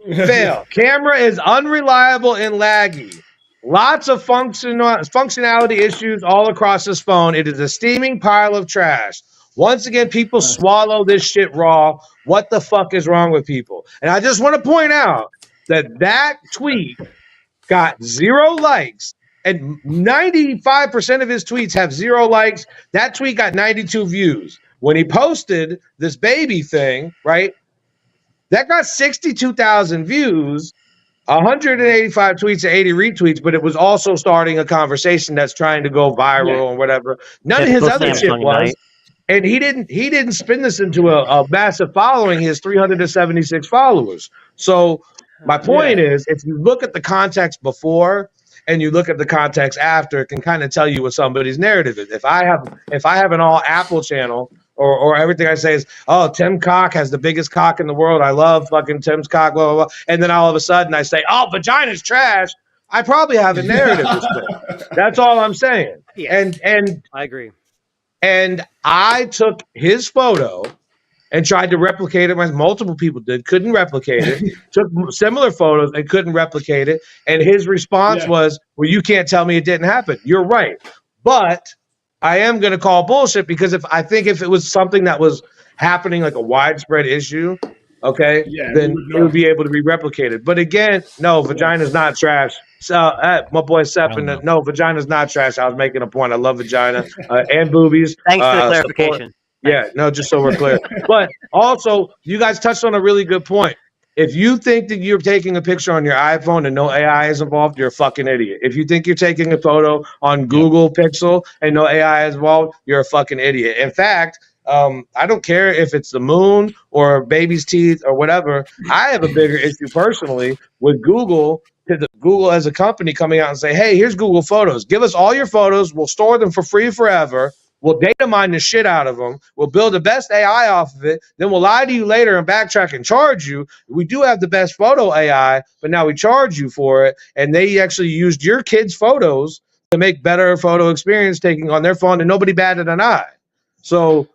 Fail. Camera is unreliable and laggy. Lots of functionality issues all across this phone. It is a steaming pile of trash. Once again, people swallow this shit raw. What the fuck is wrong with people?" And I just want to point out that tweet got 0 likes, and 95% of his tweets have 0 likes. That tweet got 92 views. When he posted this baby thing, right, that got 62,000 views, 185 tweets and 80 retweets, but it was also starting a conversation that's trying to go viral or whatever. None of his other shit was. And he didn't spin this into a massive following. He has 376 followers. So my point is, if you look at the context before and you look at the context after, it can kind of tell you what somebody's narrative is. If I have an all Apple channel, or everything I say is, oh, Tim Cock has the biggest cock in the world. I love fucking Tim's cock, blah, blah, blah. And then all of a sudden I say, oh, vagina's trash. I probably have a narrative. That's all I'm saying. Yeah. And I agree. And I took his photo and tried to replicate it, as multiple people did, couldn't replicate it, took similar photos and couldn't replicate it. And his response was, well, you can't tell me it didn't happen. You're right. But I am going to call bullshit, because if it was something that was happening, like a widespread issue, then it would be able to be replicated. But again, no, vagina's not trash. So my boy Seppin, no, vagina's not trash. I was making a point. I love vagina and boobies. Thanks for the clarification. Just so we're clear. But also, you guys touched on a really good point. If you think that you're taking a picture on your iPhone and no AI is involved, you're a fucking idiot. If you think you're taking a photo on Google Pixel and no AI is involved, you're a fucking idiot. In fact, I don't care if it's the moon or baby's teeth or whatever. I have a bigger issue personally with Google as a company coming out and say, hey, here's Google Photos. Give us all your photos. We'll store them for free forever. We'll data mine the shit out of them. We'll build the best AI off of it. Then we'll lie to you later and backtrack and charge you. We do have the best photo AI, but now we charge you for it. And they actually used your kids' photos to make better photo experience taking on their phone, and nobody batted an eye. So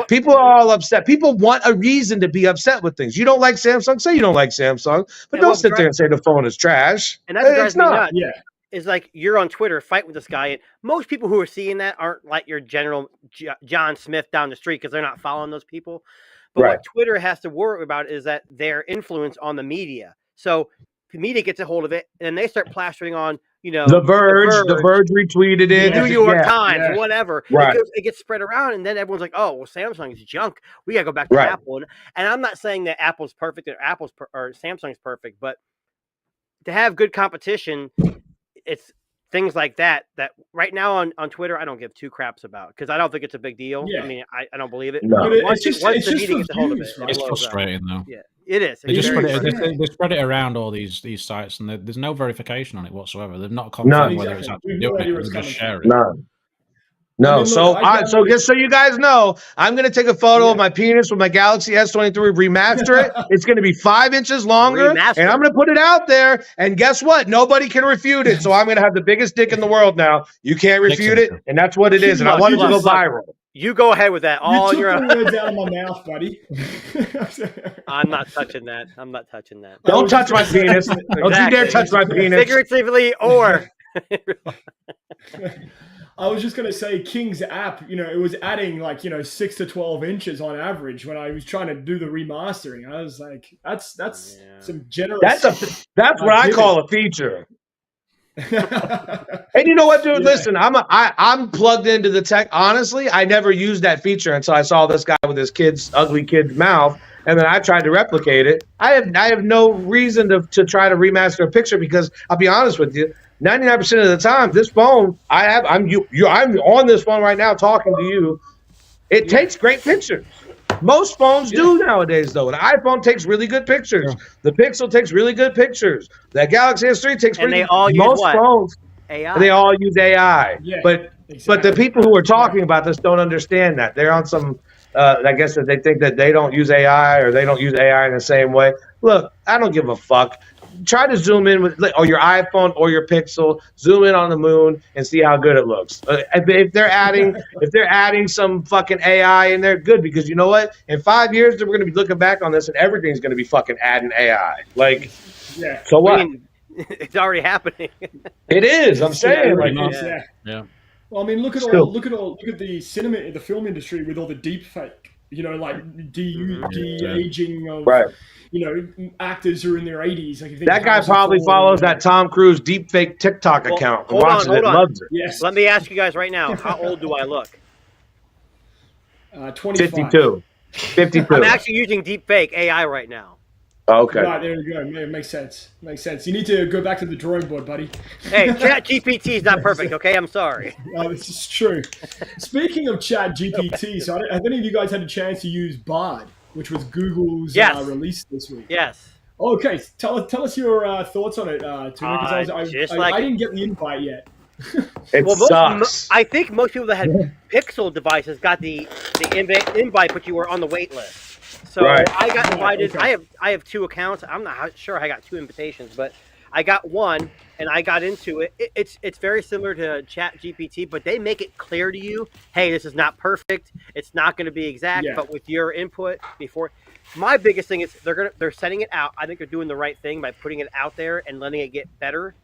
people are all upset. People want a reason to be upset with things. You don't like Samsung? Say you don't like Samsung, but don't sit there and say the phone is trash. And that drives me nuts. Is like you're on Twitter, fight with this guy, and most people who are seeing that aren't like your general John Smith down the street because they're not following those people. But what Twitter has to worry about is that their influence on the media. So the media gets a hold of it, and they start plastering on, The Verge retweeted it. New York Times, whatever. Right. It gets spread around, and then everyone's like, oh, well, Samsung's junk. We got to go back to Apple. And I'm not saying that Apple's perfect or Samsung's perfect, but to have good competition, it's things like that right now on Twitter I don't give two craps about, because I don't think it's a big deal. I mean, I don't believe it. No. Once the media gets a hold of it, it's frustrating though. Yeah, it is. They spread it around all these sites, and there's no verification on it whatsoever. They've not confirmed whether it's actually doing it. They just share it. No, so just so you guys know, I'm going to take a photo of my penis with my Galaxy S23, remaster it. It's going to be 5 inches longer, and I'm going to put it out there. And guess what? Nobody can refute it. So I'm going to have the biggest dick in the world now. You can't refute it, and that's what it is. And I want it to go viral. You go ahead with that. All you your took the words out of my mouth, buddy. I'm not touching that. I'm not touching that. Don't touch my penis. Don't you dare touch my penis. Figuratively or. I was just going to say King's app, it was adding 6 to 12 inches on average when I was trying to do the remastering. I was like, that's some generous. That's what I call a feature. And you know what, dude? Yeah. Listen, I'm plugged into the tech. Honestly, I never used that feature until I saw this guy with his ugly kid's mouth, and then I tried to replicate it. I have no reason to try to remaster a picture because I'll be honest with you, 99% of the time, this phone I'm on this phone right now talking to you. It takes great pictures. Most phones do nowadays, though. The iPhone takes really good pictures. Yeah. The Pixel takes really good pictures. That Galaxy S3 takes pretty good pictures. Most phones, AI. They all use AI. Yeah, but the people who are talking about this don't understand that. They're on some, I guess that they think that they don't use AI or they don't use AI in the same way. Look, I don't give a fuck. Try to zoom in with your iPhone or your Pixel. Zoom in on the moon and see how good it looks. If they're adding some fucking AI in there, good, because you know what? In 5 years, we're going to be looking back on this and everything's going to be fucking adding AI. So what? I mean, it's already happening. It is. I'm saying. Yeah. Well, I mean, look at the film industry with all the deep fake. De-aging of. Right. Actors who are in their 80s. That guy probably follows that Tom Cruise deepfake TikTok account and watches it and loves it. Yes. Let me ask you guys right now, how old do I look? 25. 52. I'm actually using deepfake AI right now. Okay. Right, there you go. It makes sense. You need to go back to the drawing board, buddy. Hey, ChatGPT is not perfect, okay? I'm sorry. This is true. Speaking of ChatGPT, so have any of you guys had a chance to use Bard, which was Google's release this week? Yes. Okay, tell us your thoughts on it, Tuna, because I didn't get the invite yet. It sucks. I think most people that had Pixel devices got the invite, but you were on the wait list. So right. I got invited. Okay. I have 2 accounts. I'm not sure I got 2 invitations, but I got one, and I got into it. It's very similar to ChatGPT, but they make it clear to you, hey, this is not perfect. It's not going to be exact, but with your input before. My biggest thing is they're setting it out. I think they're doing the right thing by putting it out there and letting it get better.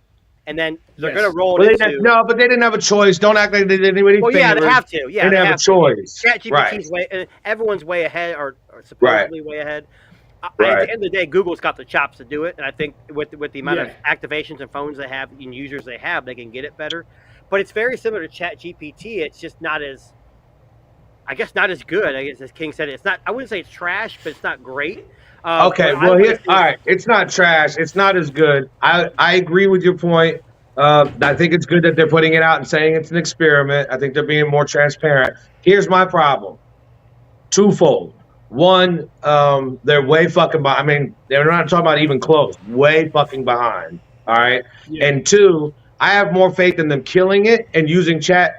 And then they're going to roll it into... No, but they didn't have a choice. Don't act like they did anybody favors. Yeah, they have to. Yeah, they have a choice. ChatGPT's everyone's way ahead, or supposedly way ahead. At the end of the day, Google's got the chops to do it, and I think with the amount of activations and phones they have and users they have, they can get it better. But it's very similar to ChatGPT. It's just not as good. I guess as King said, it's not. I wouldn't say it's trash, but it's not great. Okay, well, all right. It's not trash. It's not as good. I agree with your point. I think it's good that they're putting it out and saying it's an experiment. I think they're being more transparent. Here's my problem. Twofold. One, they're way fucking behind. I mean, they're not talking about even close. Way fucking behind. All right? Yeah. And 2, I have more faith in them killing it and using ChatGPT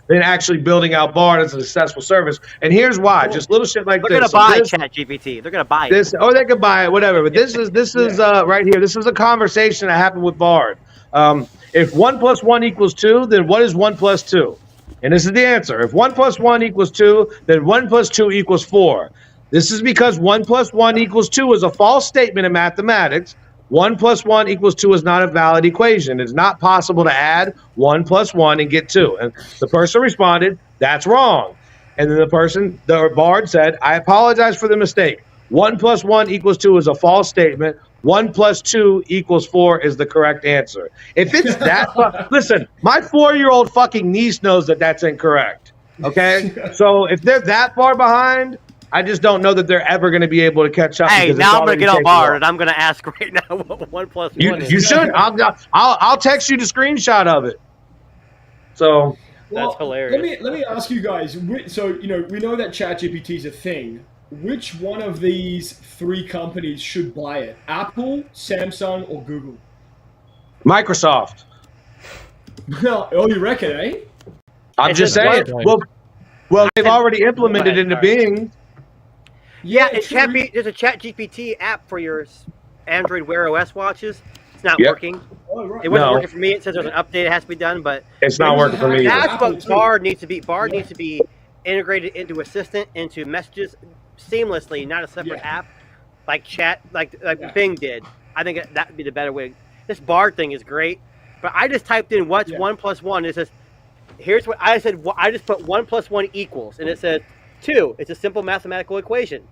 than actually building out Bard as a successful service. And here's why. Just little shit like they're this. They're going to buy ChatGPT. They're going to buy it. Or they could buy it, whatever. But this is right here. This is a conversation that happened with Bard. If 1 + 1 = 2, then what is 1 + 2? And this is the answer. If 1 + 1 = 2, then 1 + 2 = 4. This is because 1 + 1 = 2 is a false statement in mathematics. 1 + 1 = 2 is not a valid equation. It's not possible to add 1 + 1 and get 2. And the person responded, that's wrong. And then the Bard said, I apologize for the mistake. 1 + 1 = 2 is a false statement. 1 + 2 = 4 is the correct answer. If it's that, listen, my 4-year-old fucking niece knows that that's incorrect. Okay? So if they're that far behind, I just don't know that they're ever going to be able to catch up. Hey, now I'm going to get on Bard, and I'm going to ask right now what 1 + 1 is. You should. I'll text you the screenshot of it. So that's hilarious. Let me ask you guys. So we know that ChatGPT is a thing. Which one of these 3 companies should buy it? Apple, Samsung, or Google? Microsoft. Oh, you reckon, eh? I'm just saying. Well, they've already implemented it into Bing. Yeah, there's a ChatGPT app for your Android Wear OS watches. It's not working. Oh, right. It wasn't No. working for me. It says there's an update that has to be done, but It's not working for me either. that's Apple what too. Bard needs to be. Bard needs to be integrated into Assistant, into messages seamlessly, not a separate app like chat, like Bing did. I think that would be the better way. This Bard thing is great, but I just typed in what's 1 + 1. It says, here's what I said. I just put 1 + 1 equals, and it says 2. It's a simple mathematical equation.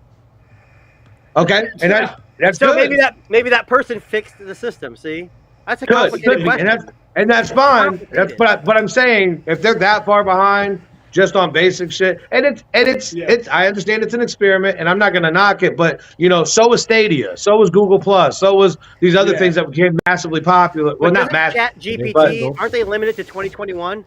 Okay, and that's so good. maybe that person fixed the system. See, that's a Good, complicated question. and that's fine. But I'm saying if they're that far behind just on basic shit, and it's I understand it's an experiment, and I'm not gonna knock it, but so was Stadia, so was Google Plus, so was these other things that became massively popular. Well, not massively. Chat GPT, aren't they limited to 2021?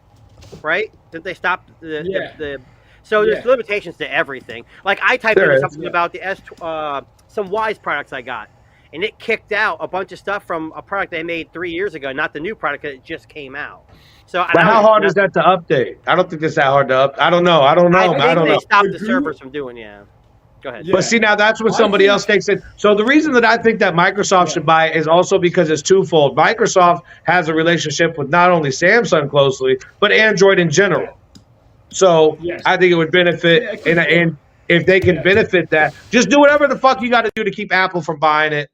Right? Did they stop the So there's limitations to everything. Like I typed in something about the some Wise products I got, and it kicked out a bunch of stuff from a product they made 3 years ago, not the new product that just came out. So, but how hard is that to update? I don't think it's that hard to update. I don't know. I don't know. They stopped the servers from doing. Go ahead. But see, now that's what somebody else takes it. So the reason that I think that Microsoft should buy it is also because it's twofold. Microsoft has a relationship with not only Samsung closely, but Android in general. So I think it would benefit, and if they can benefit that, just do whatever the fuck you got to do to keep Apple from buying it.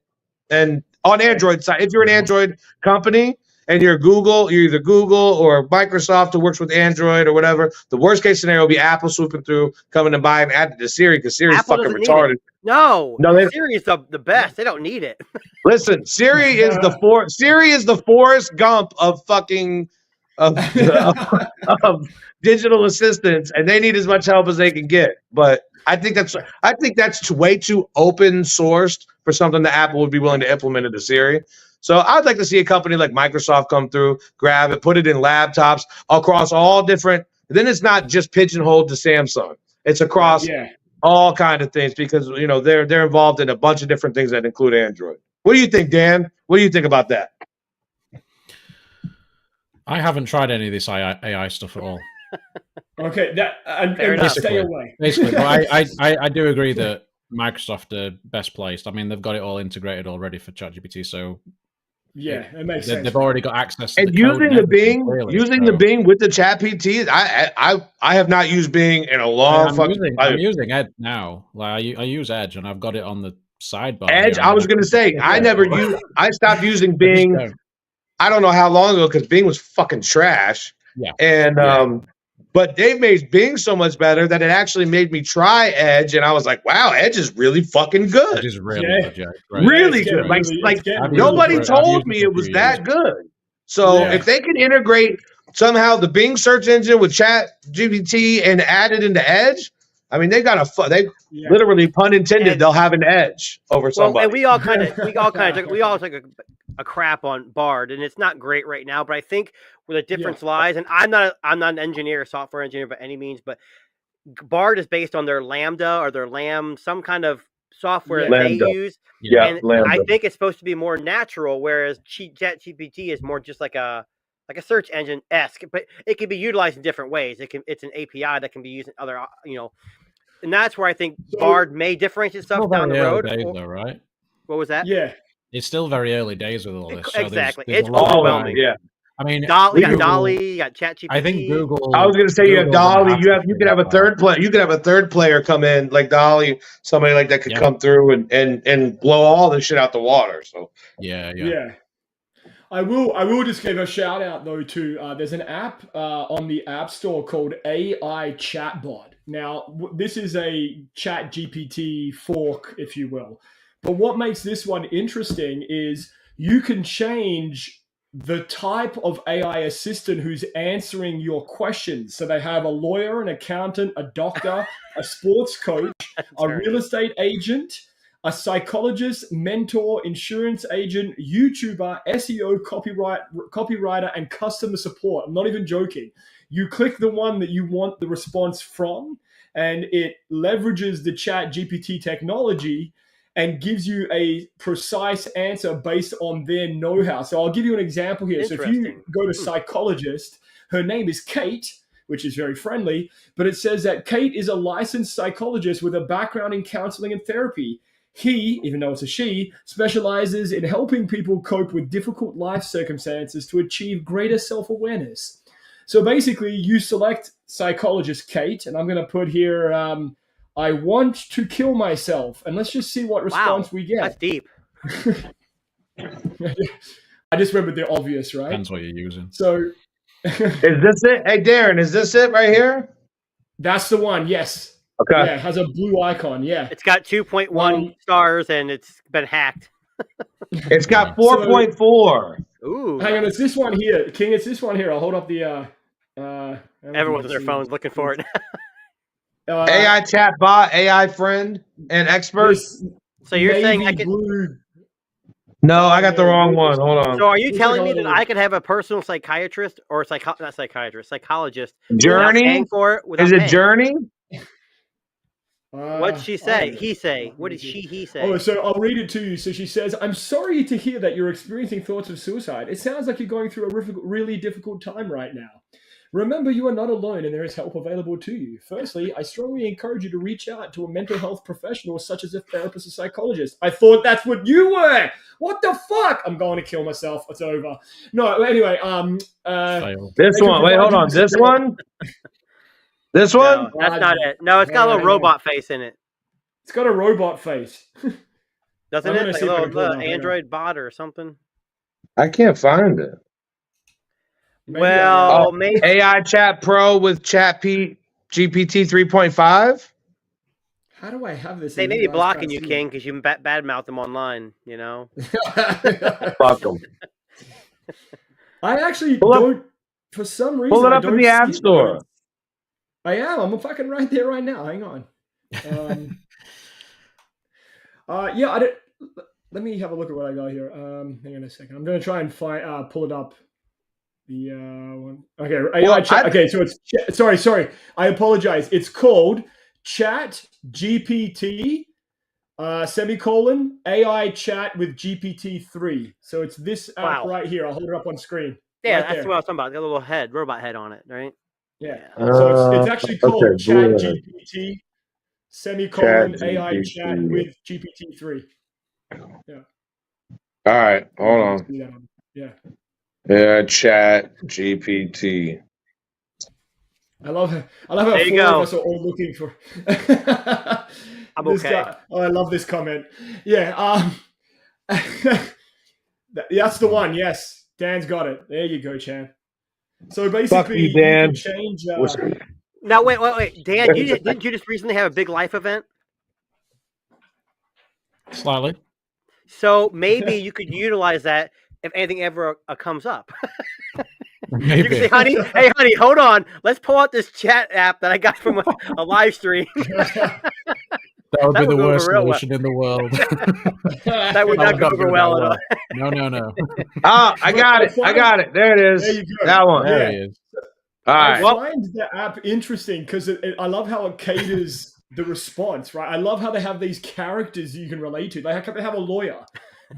And on Android side, if you're an Android company and you're either Google or Microsoft who works with Android or whatever, the worst case scenario will be Apple swooping through, coming and buying, adding to Siri because Siri's fucking retarded. No, Siri is the best. They don't need it. Listen, Siri is the Forrest Gump of fucking of digital assistants, and they need as much help as they can get. But I think that's way too open sourced for something that Apple would be willing to implement into Siri. So I'd like to see a company like Microsoft come through, grab it, put it in laptops across all different. Then it's not just pigeonholed to Samsung. It's across all kind of things because they're involved in a bunch of different things that include Android. What do you think, Dan? What do you think about that? I haven't tried any of this AI stuff at all. Okay, stay away. Basically, but I do agree that Microsoft are best placed. I mean, they've got it all integrated already for ChatGPT, so it makes sense. They've already got access to and using the Bing, the Bing with the ChatGPT. I have not used Bing in a long fucking. I'm using Edge now. Like I use Edge, and I've got it on the sidebar. Edge. I was going to say I stopped using Bing. I don't know how long ago because Bing was fucking trash. Yeah. And but they've made Bing so much better that it actually made me try Edge, and I was like, "Wow, Edge is really fucking good. Edge is really good, right? Really good. Like nobody told me it was that good. So if they can integrate somehow the Bing search engine with ChatGPT and add it into Edge, I mean, they got literally, pun intended, they'll have an edge over somebody. And we all took a crap on Bard, and it's not great right now. But I think where the difference lies, and I'm not an engineer, software engineer by any means, but Bard is based on their Lambda or their Lamb, some kind of software that they use. Yeah, and Lambda. I think it's supposed to be more natural, whereas ChatGPT is more just like a search engine esque, but it can be utilized in different ways. It's an API that can be used in other, and that's where I think Bard may differentiate itself down the road. Though, right? What was that? Yeah, it's still very early days with all this. So exactly, there's it's overwhelming. I mean, you got Dolly, you got ChatGPT. I think Google. I was going to say you have Dolly. You could have a third player. You could have a third player come in like Dolly, somebody like that could come through and blow all this shit out the water. So yeah. I will just give a shout out though to there's an app on the App Store called AI Chatbot. Now this is a ChatGPT fork, if you will. But what makes this one interesting is you can change the type of AI assistant who's answering your questions. So they have a lawyer, an accountant, a doctor, a sports coach, a real estate agent, a psychologist, mentor, insurance agent, YouTuber, SEO, copywriter, and customer support. I'm not even joking. You click the one that you want the response from, and it leverages the ChatGPT technology and gives you a precise answer based on their know-how. So I'll give you an example here. So if you go to psychologist, her name is Kate, which is very friendly, but it says that Kate is a licensed psychologist with a background in counseling and therapy. He, even though it's a she, specializes in helping people cope with difficult life circumstances to achieve greater self-awareness. So basically, you select psychologist Kate, and I'm going to put here, I want to kill myself. And let's just see what response we get. That's deep. I just remembered the obvious, right? Depends what you're using. So, Is this it? Hey, Darren, is this it right here? that's the one, yes. Okay. Yeah, it has a blue icon, yeah. It's got 2.1 stars and it's been hacked. It's got 4.4. Ooh. Hang on, it's this one here. King, it's this one here. I'll hold up the... Everyone's on their phones looking for it. AI chat bot, AI friend, and expert. So you're saying I can... Blue... No, I got the wrong one. Hold on. So are you telling me that I could have a personal psychiatrist or psychologist? Journey? Paying for it Is it paying? Journey? What'd she say? He say. What did he say? Oh, so I'll read it to you. So she says, I'm sorry to hear that you're experiencing thoughts of suicide. It sounds like you're going through a really difficult time right now. Remember, you are not alone and there is help available to you. Firstly, I strongly encourage you to reach out to a mental health professional such as a therapist or psychologist. I thought that's what you were. What the fuck? I'm going to kill myself. It's over. No, anyway. This one. Wait, hold on. This one? This one? No, that's not it. No, it's got a little robot face in it. It's got a robot face. Doesn't it? Like a little Android bot or something? I can't find it. Maybe AI Chat Pro with GPT 3.5. How do I have this? They may be blocking you, King, because you badmouth them online, you know? Fuck them. I actually don't, for some reason, pull it up in the App Store. I am. I'm fucking right there right now. Hang on. Yeah, let me have a look at what I got here. Hang on a second. I'm going to try and pull it up. The one. Okay. Okay. So it's sorry. I apologize. It's called Chat GPT semicolon AI Chat with GPT-3. So it's this app right here. I'll hold it up on screen. Yeah, right that's there. what I was talking about. Got a little robot head on it, right? Yeah. So it's actually called Chat GPT semicolon AI Chat with GPT-3. Yeah. All right. Hold on. Yeah. Yeah, Chat GPT. I love how four of us are all looking for. I'm this okay. guy. Oh, I love this comment. Yeah. That's the one. Yes, Dan's got it. There you go, Chan. So basically, you, Dan. can change. Now wait, Dan. Didn't you just recently have a big life event? Slightly. So maybe you could utilize that if anything ever comes up. Maybe. You can say, honey, hold on. Let's pull out this chat app that I got from a live stream. That would be the worst solution in the world. That would not go over well at all. No. Oh, I got it. There it is. There you go. That one. There he is. All right. I find the app interesting because I love how it caters the response, right? I love how they have these characters you can relate to. They have a lawyer,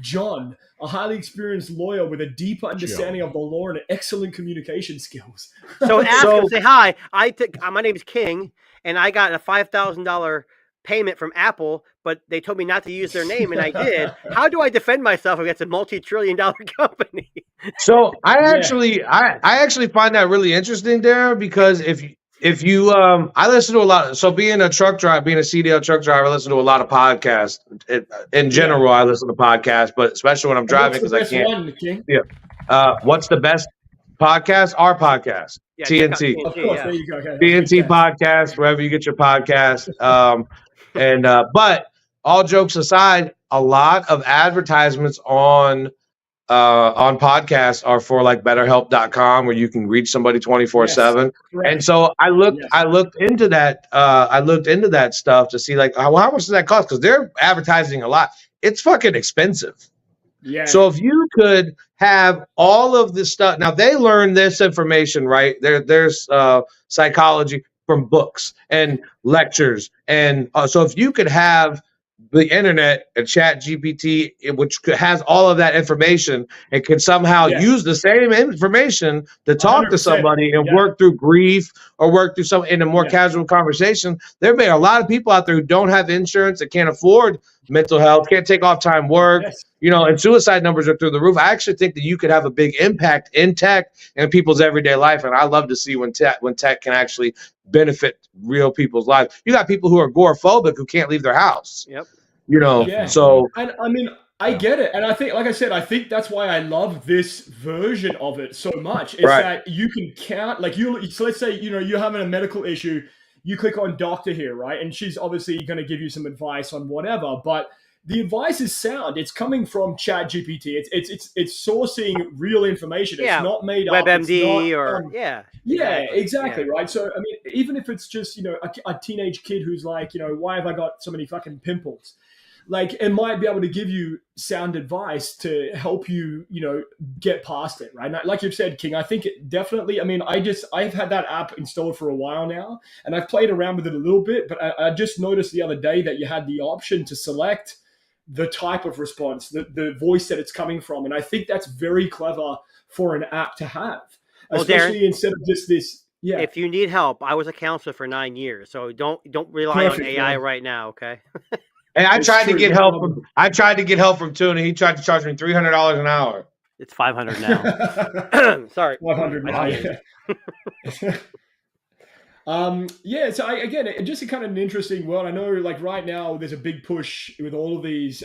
John, a highly experienced lawyer with a deep understanding of the law and excellent communication skills. So ask him, say, hi, my name is King, and I got a $5,000 payment from Apple, but they told me not to use their name, and I did. How do I defend myself against a multi-trillion-dollar company? So I actually find that really interesting, Darren, because if you I listen to a lot. So being a CDL truck driver, I listen to a lot of podcasts. In general, I listen to podcasts, but especially when I'm driving because I can't. What's the best podcast? Our podcast, TNT. Of course, there you go. Okay. TNT Podcast, wherever you get your podcast. But all jokes aside, a lot of advertisements on podcasts are for like BetterHelp.com, where you can reach somebody 24/7. And so I looked into that stuff to see like how much does that cost, because they're advertising a lot. It's fucking expensive. Yeah. So if you could have all of this stuff, now they learn this information, right? There's psychology from books and lectures, and so if you could have the internet and Chat GPT, which has all of that information, and can somehow use the same information to talk to somebody and work through grief or work through in a more casual conversation. There may be a lot of people out there who don't have insurance, that can't afford mental health, can't take off time work. Yes. And suicide numbers are through the roof. I actually think that you could have a big impact in tech and people's everyday life. And I love to see when tech can actually benefit real people's lives. You got people who are agoraphobic who can't leave their house. Yep. Yeah. So. And I mean, I get it. And I think, like I said, I think that's why I love this version of it so much. Is that you can count, like so let's say, you're having a medical issue, you click on doctor here, right? And she's obviously going to give you some advice on whatever, but the advice is sound. It's coming from ChatGPT. It's sourcing real information. It's not made up. WebMD or exactly. Right. So I mean, even if it's just a teenage kid who's like, why have I got so many fucking pimples? Like, it might be able to give you sound advice to help you, get past it, right? Like you've said, King, I think it definitely. I mean, I've had that app installed for a while now, and I've played around with it a little bit. But I just noticed the other day that you had the option to select the type of response, the voice that it's coming from. And I think that's very clever for an app to have, especially Darren, instead of just this. Yeah. If you need help, I was a counselor for 9 years, so don't rely on AI right now, okay? And I tried to get help from Tuna. He tried to charge me $300 an hour. It's $500 now. Sorry, $100 now. So again, just a kind of an interesting world. I know, like right now, there's a big push with all of these.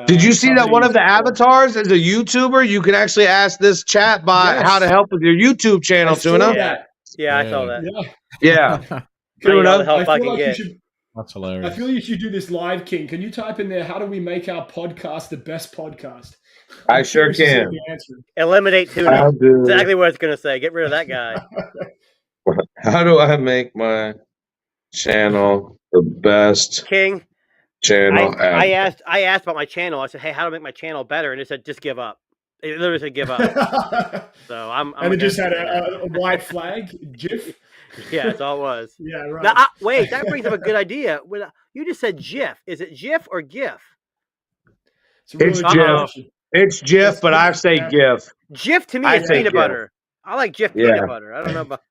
Did you see that one of the avatars is a YouTuber? You can actually ask this chat bot how to help with your YouTube channel, Tuna. Yeah, I saw that. Yeah. Tuna, help I can get. That's hilarious. I feel you should do this live, King. Can you type in there, how do we make our podcast the best podcast? I sure can. Eliminate Tuna. Exactly what it's going to say. Get rid of that guy. How do I make my channel the best King channel? I asked about my channel. I said, hey, how to make my channel better? And it said, just give up. It literally said, give up. So and it just had a white flag, GIF. Yeah, that's all it was. Yeah, right. Now, wait, that brings up a good idea. You just said GIF. Is it GIF or GIF? It's GIF. It's GIF, but I say GIF. GIF to me is peanut butter. I like GIF peanut butter. I don't know about.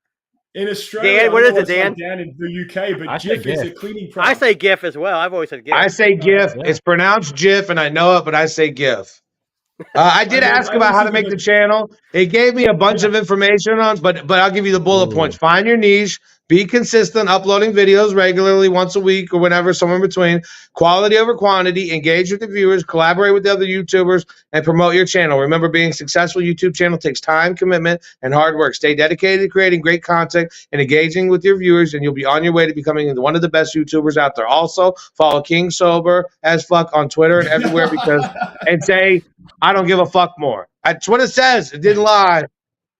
In Australia, Dan, what is it, Dan? Dan in the UK, but GIF is a cleaning product. I say GIF as well. I've always said GIF. I say GIF. It's pronounced GIF, and I know it, but I say GIF. I did ask about how to make the channel. It gave me a bunch of information but I'll give you the bullet points. Find your niche. Be consistent, uploading videos regularly once a week or whenever, somewhere in between. Quality over quantity. Engage with the viewers. Collaborate with the other YouTubers and promote your channel. Remember, being a successful YouTube channel takes time, commitment, and hard work. Stay dedicated to creating great content and engaging with your viewers, and you'll be on your way to becoming one of the best YouTubers out there. Also, follow King Sober as fuck on Twitter and everywhere and say, I don't give a fuck more. That's what it says. It didn't lie.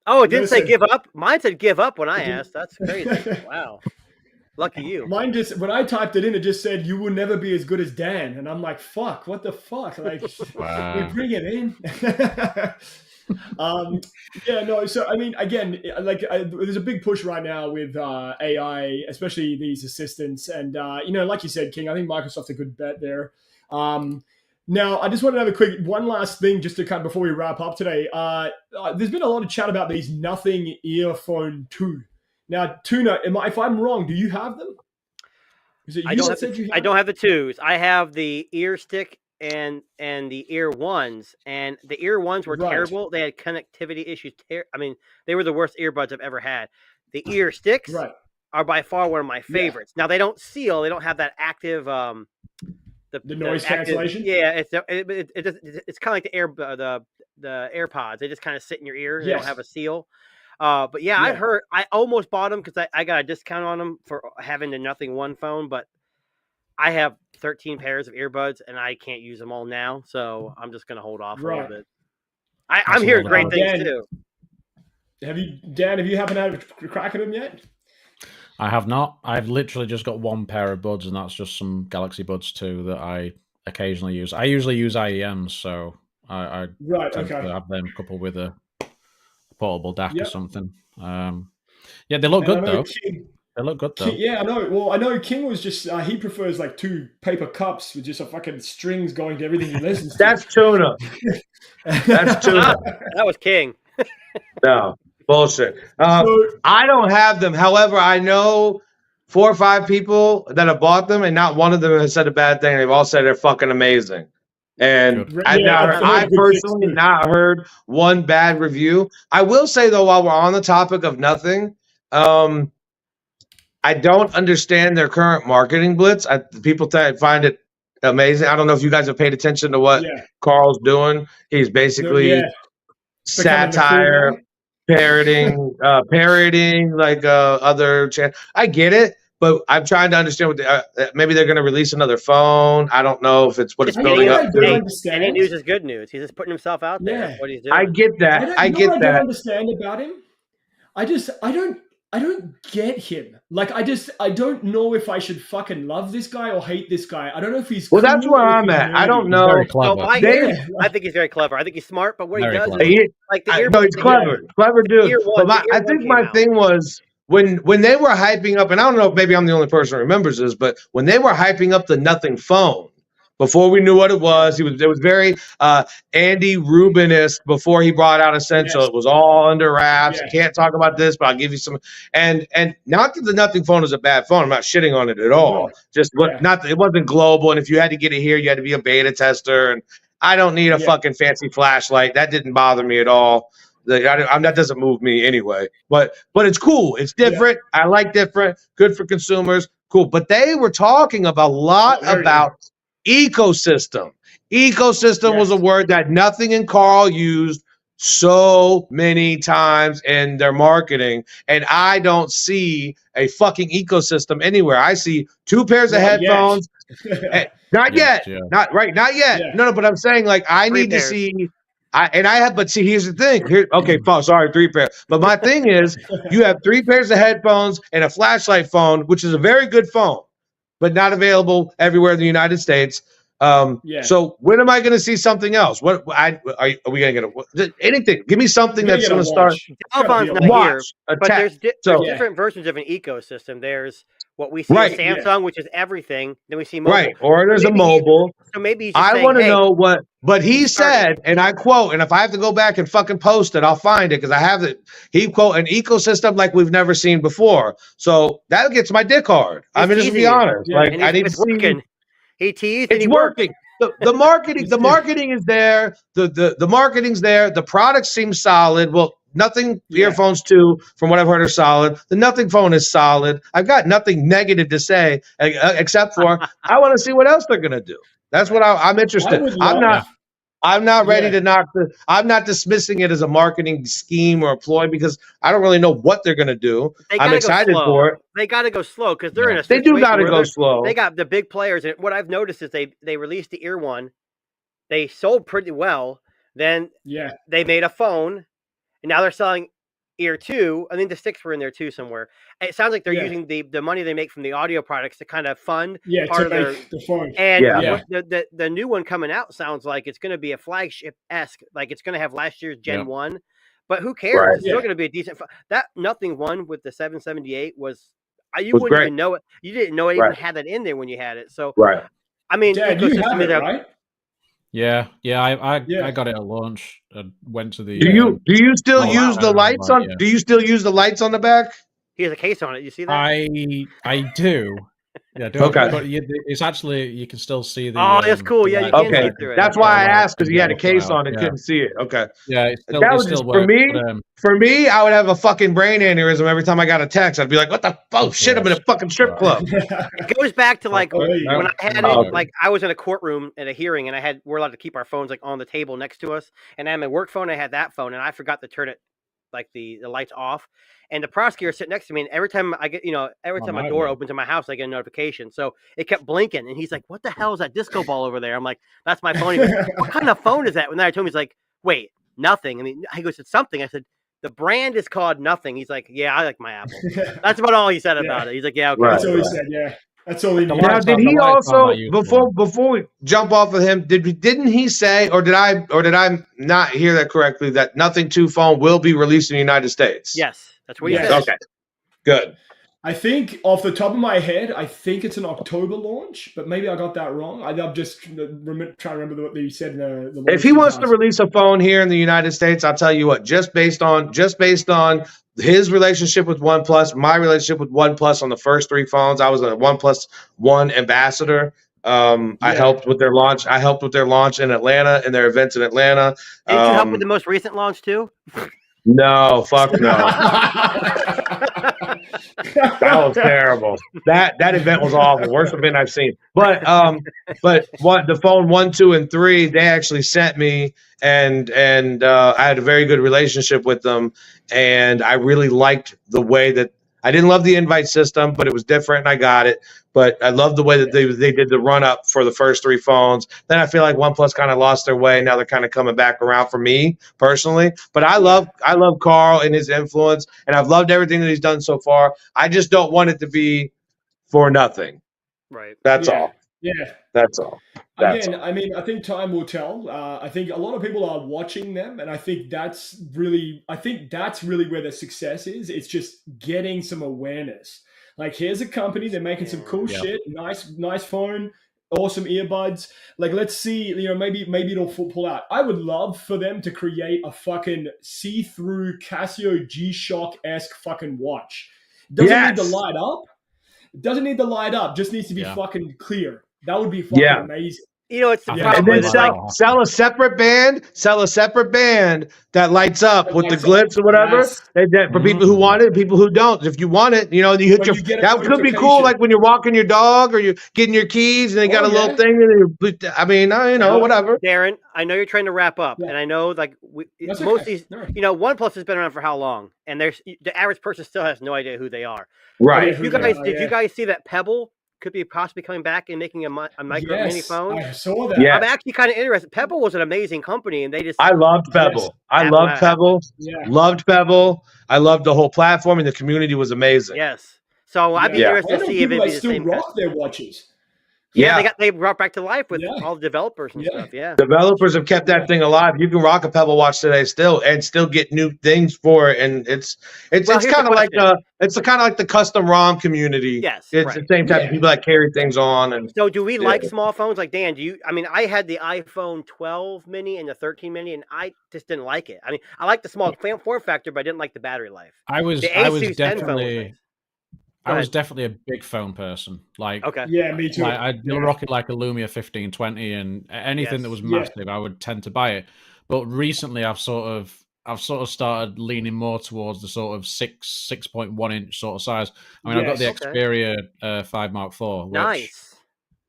Oh, it didn't say give up? Mine said give up when I asked. That's crazy. Wow. Lucky you. Mine just, when I typed it in, it just said, you will never be as good as Dan. And I'm like, fuck, what the fuck? Like, we bring it in. So, I mean, again, there's a big push right now with AI, especially these assistants. And, like you said, King, I think Microsoft's a good bet there. Now, I just want to have a quick one last thing just to kind of before we wrap up today. There's been a lot of chat about these Nothing Earphone 2. Now, Tuna, if I'm wrong, do you have them? Is it you that said you have? I don't have the 2s. I have the ear stick and the ear ones. And the ear ones were terrible. They had connectivity issues. They were the worst earbuds I've ever had. The ear sticks are by far one of my favorites. Now, they don't seal. They don't have that active... The noise cancellation. Yeah, it's kind of like the AirPods. They just kind of sit in your ear. They don't have a seal. But I've heard. I almost bought them because I got a discount on them for having the Nothing One phone. But I have 13 pairs of earbuds and I can't use them all now, so I'm just gonna hold off a little bit. I'm hearing great things too. Have you happen to have a crack at them yet? I have not. I've literally just got one pair of buds, and that's just some Galaxy Buds 2 that I occasionally use. I usually use IEMs, so I tend to have them coupled with a portable DAC or something. They look good though. They look good though. Yeah, I know. Well, I know King was just he prefers like 2 paper cups with just a fucking strings going to everything he listens to. That's Tuna. That's Tuna. That was King. No. Bullshit. I don't have them. However, I know 4 or 5 people that have bought them, and not one of them has said a bad thing. They've all said they're fucking amazing. And Good. I personally not heard one bad review. I will say though, while we're on the topic of nothing, I don't understand their current marketing blitz. People find it amazing. I don't know if you guys have paid attention to what Carl's doing. He's basically satire, parroting like other. I get it, but I'm trying to understand what maybe they're going to release another phone. I don't know if it's what it's building up to. Any news is good news. He's just putting himself out there. That's what he's doing. I get that. I don't understand about him. I don't get him. Like, I don't know if I should fucking love this guy or hate this guy. I don't know if he's well. That's where I'm at. I don't know. Very clever. I think he's very clever. I think he's smart, but what he does, he's clever, clever dude. But I think my thing was when they were hyping up, and I don't know if maybe I'm the only person who remembers this, but when they were hyping up the nothing phone. Before we knew what it was, it was very Andy Rubin-esque before he brought out Essential. It was all under wraps. You can't talk about this, but I'll give you some. And not that the Nothing phone is a bad phone. I'm not shitting on it at all. Just it wasn't global. And if you had to get it here, you had to be a beta tester. And I don't need a fucking fancy flashlight. That didn't bother me at all. That doesn't move me anyway. But it's cool. It's different. I like different. Good for consumers. Cool. But they were talking about a lot about ecosystem. Ecosystem was a word that Nothing and Carl used so many times in their marketing, and I don't see a fucking ecosystem anywhere. I see 2 pairs of headphones. Not yet. Not yet. No, but I'm saying like I need to see. But see, here's the thing. Sorry, 3 pairs. But my thing is, you have 3 pairs of headphones and a flashlight phone, which is a very good phone, but not available everywhere in the United States. So when am I going to see something else? Are we going to get anything? Give me something that's going to start. Alphon's not here, but there's different versions of an ecosystem. There's what we see at Samsung, which is everything. Then we see mobile. Right, or there's a mobile. So maybe I want to know what. But he said, and I quote, and if I have to go back and fucking post it, I'll find it because I have it. He quote an ecosystem like we've never seen before. So that gets my dick hard. I mean, just to be honest, like I need to see. He teased and it's working. The marketing is there. The marketing's there. The product seems solid. Well, Nothing earphones too, from what I've heard, are solid. The Nothing phone is solid. I've got nothing negative to say except for I want to see what else they're gonna do. That's what I'm interested. I'm not ready to knock the. I'm not dismissing it as a marketing scheme or a ploy because I don't really know what they're gonna do. I'm excited for it. They got to go slow because they're in a. They do got to go slow. They got the big players, and what I've noticed is they released the Ear One, they sold pretty well. Then they made a phone, and now they're selling Ear 2. I think the sticks were in there too somewhere. It sounds like they're using the money they make from the audio products to kind of fund part of the phone. And the new one coming out sounds like it's going to be a flagship-esque. Like it's going to have last year's Gen 1. But who cares? Right. It's still going to be a decent phone. That Nothing one with the 778 was you wouldn't even know it. You didn't know it even had that in there when you had it. So I mean, Dad, you have it, right? Yeah, I got it at launch. I went to the. Do you still use the lights on? Do you still use the lights on the back? He has a case on it. You see that? I do. Yeah, but it's actually you can still see the. Oh, that's cool. Yeah, you can see through it. That's why I asked because he had a case on and couldn't see it. Okay. Yeah, that was just for me. For me, I would have a fucking brain aneurysm every time I got a text. I'd be like, "What the fuck? Shit! I'm in a fucking strip club." It goes back to like when I had it. Like I was in a courtroom at a hearing, and we're allowed to keep our phones like on the table next to us. And I had my work phone. I had that phone, and I forgot to turn it like the lights off. And the prosecutor sitting next to me, and every time I get, every time my door opens in my house, I get a notification. So it kept blinking, and he's like, "What the hell is that disco ball over there?" I'm like, "That's my phone." He goes, "What kind of phone is that?" And then I told him, he's like, "Wait, Nothing." I mean, he goes, "It's something." I said, "The brand is called Nothing." He's like, "Yeah, I like my Apple." That's about all he said about it. He's like, "Yeah, okay." That's all he said. Yeah. That's all he knew. Now, did he also before we jump off of him? Didn't he say, or did I not hear that correctly? That Nothing 2 phone will be released in the United States. Yes, that's what he said. Okay, good. I think off the top of my head, I think it's an October launch, but maybe I got that wrong. I'm just trying to remember what you said in the If he wants to release a phone here in the United States, I'll tell you what, just based on his relationship with OnePlus, my relationship with OnePlus on the first 3 phones, I was a OnePlus One ambassador. I helped with their launch. I helped with their launch in Atlanta and their events in Atlanta. Did you help with the most recent launch too? No, fuck no. That was terrible. That event was awful. Worst event I've seen. But what the phone 1, 2, and 3, they actually sent me, and I had a very good relationship with them, and I really liked the way that I didn't love the invite system, but it was different, and I got it. But I love the way that they did the run up for the first 3 phones. Then I feel like OnePlus kind of lost their way. Now they're kind of coming back around for me personally. But I love Carl and his influence, and I've loved everything that he's done so far. I just don't want it to be for nothing. Right. That's all. Yeah. That's all. Again, I mean, I think time will tell. I think a lot of people are watching them, and I think that's really where the success is. It's just getting some awareness. Like, here's a company, they're making some cool shit, nice phone, awesome earbuds. Like, let's see, maybe it'll pull out. I would love for them to create a fucking see-through Casio G-Shock-esque fucking watch. Doesn't need to light up. It doesn't need to light up. Just needs to be fucking clear. That would be fucking amazing. It's the problem. And then sell a separate band that lights up with the glitz or whatever. Yes. For people who want it, people who don't. If you want it, you hit that could be cool. Like when you're walking your dog or you're getting your keys and they got a little thing. And whatever. Darren, I know you're trying to wrap up, and I know like most of these, OnePlus has been around for how long, and the average person still has no idea who they are. Right. Did you guys see that Pebble could be possibly coming back and making a micro mini phone? I saw that. Yeah. I'm actually kind of interested. Pebble was an amazing company, and I loved Pebble. Loved Pebble. I loved the whole platform, and the community was amazing. Yes. So I'd be interested to see if it be the same. Rock their watches. They brought back to life with all the developers and stuff. Yeah, developers have kept that thing alive. You can rock a Pebble watch today still, and still get new things for it. And it's kind of like the custom ROM community. Yes, it's the same type of people that carry things on. And so, do we like small phones? Like Dan, do you? I mean, I had the iPhone 12 mini and the 13 mini, and I just didn't like it. I mean, I like the small form factor, but I didn't like the battery life. I was definitely a big phone person. Like, yeah, me too. I'd rocket like a Lumia 1520, and anything that was massive, I would tend to buy it. But recently, I've sort of started leaning more towards the sort of 6.1 inch sort of size. I mean, I've got the Xperia 5 Mark IV.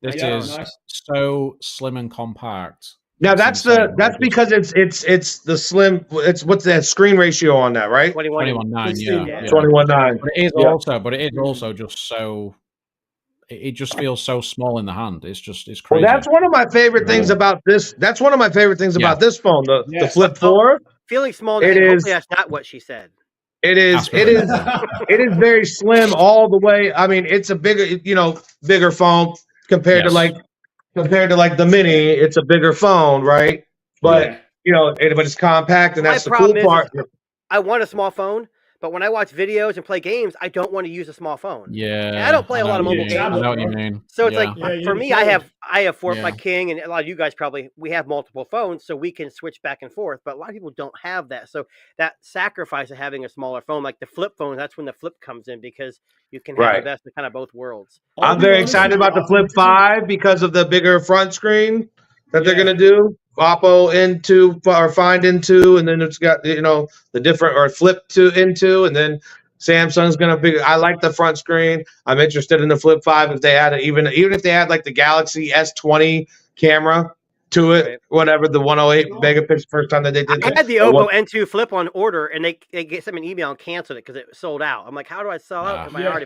Which this is so slim and compact. Now that's because it's the slim. It's what's that screen ratio on that, right? 21.9, yeah. 21.9. But it is also just so. It just feels so small in the hand. It's crazy. Well, that's one of my favorite things about this. That's one of my favorite things about this phone, the Flip 4. Feeling small. Hopefully that's not what she said. It is very slim all the way. I mean, it's a bigger phone compared to like the mini. It's a bigger phone, right? But but it's compact, and that's the cool part. I want a small phone, but when I watch videos and play games, I don't want to use a small phone. Yeah, and I don't play a lot of mobile games. I know what you mean. So it's like for me, I have 4 my King, and a lot of you guys we have multiple phones, so we can switch back and forth. But a lot of people don't have that. So that sacrifice of having a smaller phone, like the flip phone, that's when the flip comes in, because you can have the best of kind of both worlds. I'm very excited about the Flip 5 because of the bigger front screen that they're gonna do. Oppo into or Find into, and then it's got the different or Flip to into, and then Samsung's gonna be. I like the front screen. I'm interested in the Flip 5 if they add even if they add like the Galaxy S20 camera to it, whatever, the 108 megapixel first time that they did. I had the Oppo N2 Flip on order, and they sent me an email and canceled it because it sold out. I'm like, how do I sell out? Am I already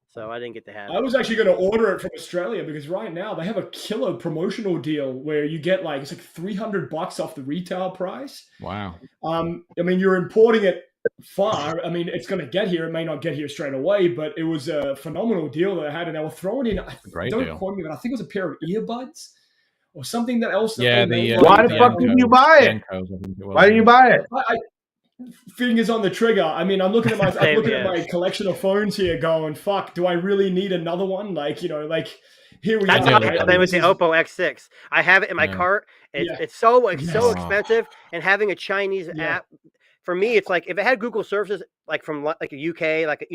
So I didn't get to have it. I was actually going to order it from Australia because right now they have a killer promotional deal where you get it's like $300 off the retail price. Wow. I mean, you're importing it far. I mean, it's going to get here. It may not get here straight away, but it was a phenomenal deal that I had, and they were throwing in. Don't quote me, but I think it was a pair of earbuds or something else. Why the fuck didn't you buy it? Why didn't you buy it? fingers on the trigger. I mean, I'm looking at my collection of phones here, going, "Fuck, do I really need another one?" Like, here we That's are. how Right? I play with the Oppo X6. I have it in my cart. It's so expensive, and having a Chinese app for me, it's like if it had Google services, like from like a UK, like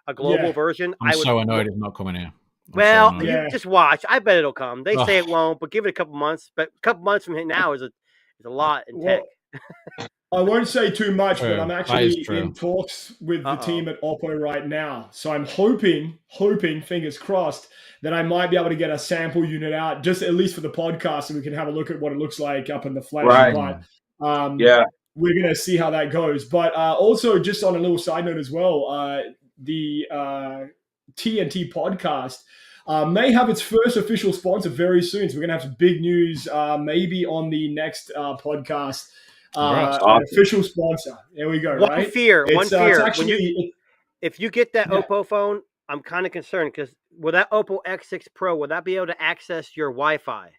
a global version. I'm so annoyed it's not coming here. Well, you just watch. I bet it'll come. They say it won't, but give it a couple months. But a couple months from now is a lot in tech. I won't say too much, but I'm actually in talks with the team at Oppo right now. So I'm hoping, fingers crossed, that I might be able to get a sample unit out, just at least for the podcast, so we can have a look at what it looks like up in the flesh. Right. But we're going to see how that goes. But also, just on a little side note as well, the TNT Podcast may have its first official sponsor very soon. So we're going to have some big news maybe on the next podcast. An official sponsor. There we go. One fear. Actually, if you get that Oppo phone, I'm kind of concerned because with that Oppo X6 Pro, will that be able to access your Wi-Fi?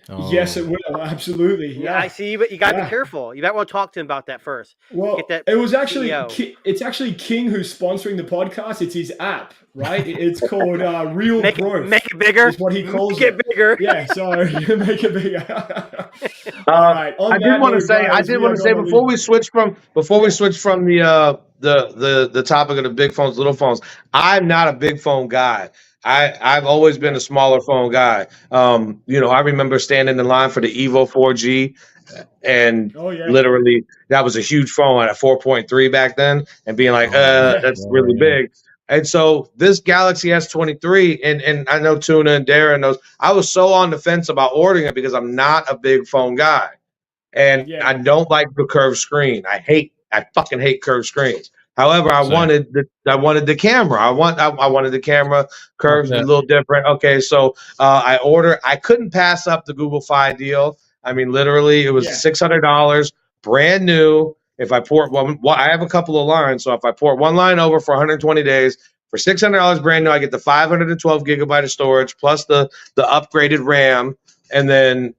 Oh. Yes, it will. Absolutely. Yeah, I see, but you got to be careful. You might want to talk to him about that first. Well, it was actually it's actually King who's sponsoring the podcast. It's his app, right? It's called Real Growth. Make it bigger. Is what he calls it. Make it bigger. Yeah, so make it bigger. All right. I did want to say before we switch from the topic of the big phones, little phones, I'm not a big phone guy. I've always been a smaller phone guy. I remember standing in line for the Evo 4G, and literally that was a huge phone at 4.3 back then, and being like, that's really big. And so this Galaxy S23, and I know Tuna and Darren knows, I was so on the fence about ordering it because I'm not a big phone guy, and I don't like the curved screen. I fucking hate curved screens. However, I wanted the camera. I wanted the camera curves a little different. Okay, so I couldn't pass up the Google Fi deal. I mean, literally, it was $600, brand new. If I port I have a couple of lines, so if I port one line over for 120 days for $600 brand new, I get the 512 gigabyte of storage plus the upgraded RAM, and then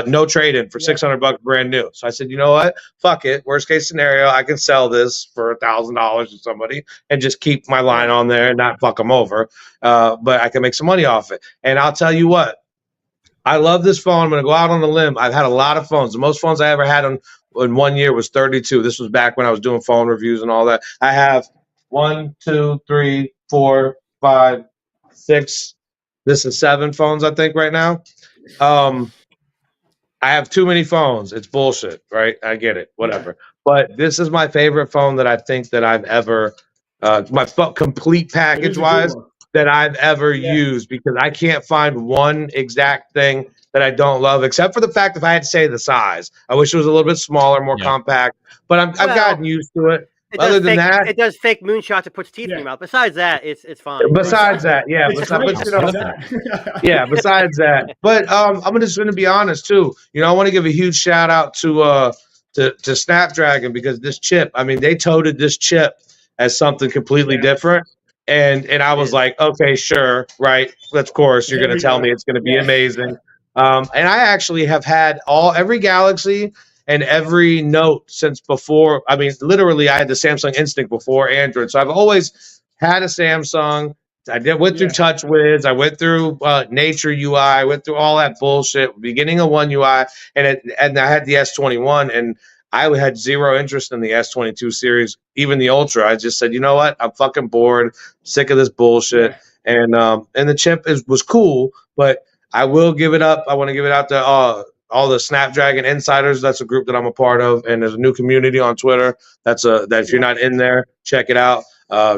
no trade-in for $600 brand new. So I said, you know what? Fuck it. Worst case scenario, I can sell this for $1,000 to somebody and just keep my line on there and not fuck them over. But I can make some money off it. And I'll tell you what, I love this phone. I'm going to go out on a limb. I've had a lot of phones. The most phones I ever had in 1 year was 32. This was back when I was doing phone reviews and all that. I have 1, 2, 3, 4, 5, 6. This is 7 phones, I think, right now. I have too many phones. It's bullshit, right? I get it, whatever. But this is my favorite phone that I think that I've ever, complete package-wise, that I've ever used, because I can't find one exact thing that I don't love, except for the fact if I had to say the size. I wish it was a little bit smaller, more compact, but I've gotten used to it. Other than that, it does fake moonshots. It puts teeth in your mouth. Besides that, it's fine. Besides that, besides that. But I'm just going to be honest too. I want to give a huge shout out to Snapdragon, because this chip. I mean, they touted this chip as something completely different, and I was like, okay, sure, right. Of course, you're going to tell me it's going to be amazing. And I actually have had every Galaxy and every Note since before. I mean, literally, I had the Samsung Instinct before Android. So I've always had a Samsung. I went through TouchWiz. I went through Nature UI. I went through all that bullshit, beginning of One UI. And I had the S21, and I had zero interest in the S22 series, even the Ultra. I just said, you know what? I'm fucking bored, sick of this bullshit. And the chip was cool, but I will give it up. I want to give it out to all the Snapdragon insiders. That's a group that I'm a part of, and there's a new community on Twitter. That if you're not in there, check it out.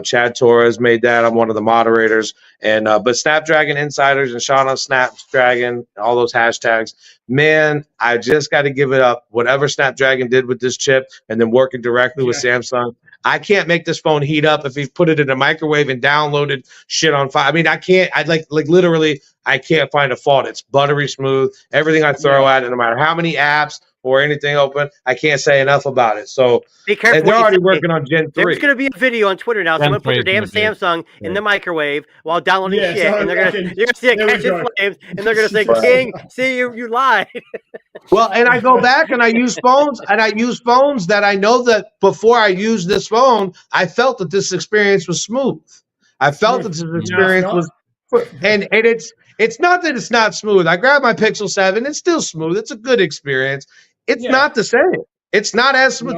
Chad Torres made that. I'm one of the moderators. And but Snapdragon insiders and shout out Snapdragon, all those hashtags. Man, I just got to give it up. Whatever Snapdragon did with this chip, and then working directly with Samsung. I can't make this phone heat up if he put it in a microwave and downloaded shit on fire. I mean, I can't. I like literally. I can't find a fault. It's buttery smooth. Everything I throw at it, no matter how many apps or anything open. I can't say enough about it. So be careful. and they're already working on Gen 3. There's going to be a video on Twitter now. Someone put their damn Samsung in the microwave while downloading shit, and you're going to see it catch in flames, and they're going to say, "King, see you lied." Well, and I go back and I use phones, that I know that before I used this phone, I felt that this experience was smooth. I felt that this experience was, and it's not that it's not smooth. I grabbed my Pixel 7. It's still smooth. It's a good experience. It's not the same. It's not as smooth.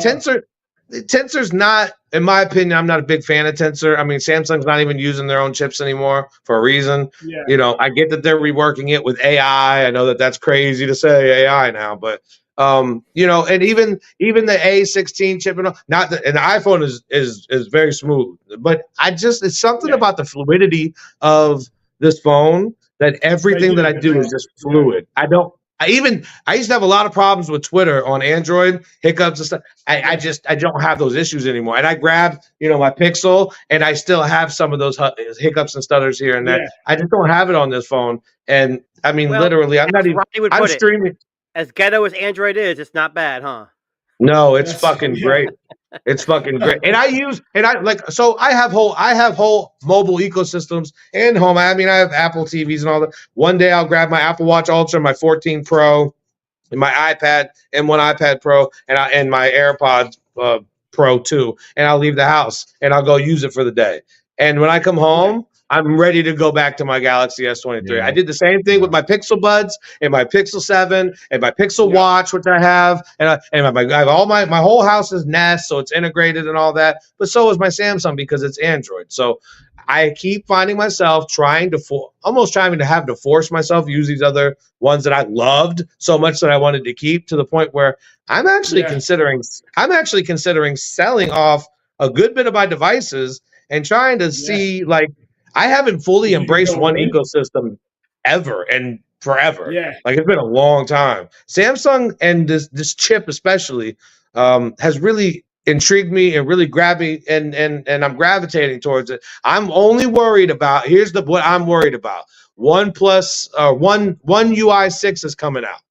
Tensor's not, in my opinion, I'm not a big fan of Tensor. I mean, Samsung's not even using their own chips anymore for a reason. Yeah. You know, I get that they're reworking it with AI. I know that that's crazy to say AI now, but you know, and even the A16 chip and all, and the iPhone is very smooth. But it's something about the fluidity of this phone that everything that I do is just fluid. I used to have a lot of problems with Twitter on Android, hiccups and stuff. I don't have those issues anymore. And I grabbed, you know, my Pixel, and I still have some of those hiccups and stutters here and there. Yeah. I just don't have it on this phone. And I mean, literally, I'm streaming. As ghetto as Android is, it's not bad, huh? No, it's fucking great. It's fucking great. And I have whole mobile ecosystems and home. I mean, I have Apple TVs and all that. One day I'll grab my Apple Watch Ultra, my 14 Pro, and my iPad, and one iPad Pro, and my AirPods Pro 2, and I'll leave the house and I'll go use it for the day. And when I come home, I'm ready to go back to my Galaxy S23. Yeah. I did the same thing with my Pixel Buds and my Pixel 7 and my Pixel Watch, which I have, and I have all my whole house is Nest, so it's integrated and all that. But so is my Samsung because it's Android. So I keep finding myself almost trying to have to force myself to use these other ones that I loved so much that I wanted to keep, to the point where I'm actually considering selling off a good bit of my devices and trying to see, like, I haven't fully embraced one ecosystem ever and forever. Yeah. Like, it's been a long time. Samsung and this chip especially has really intrigued me and really grabbed me, and I'm gravitating towards it. I'm only worried about, what I'm worried about. One UI 6 is coming out.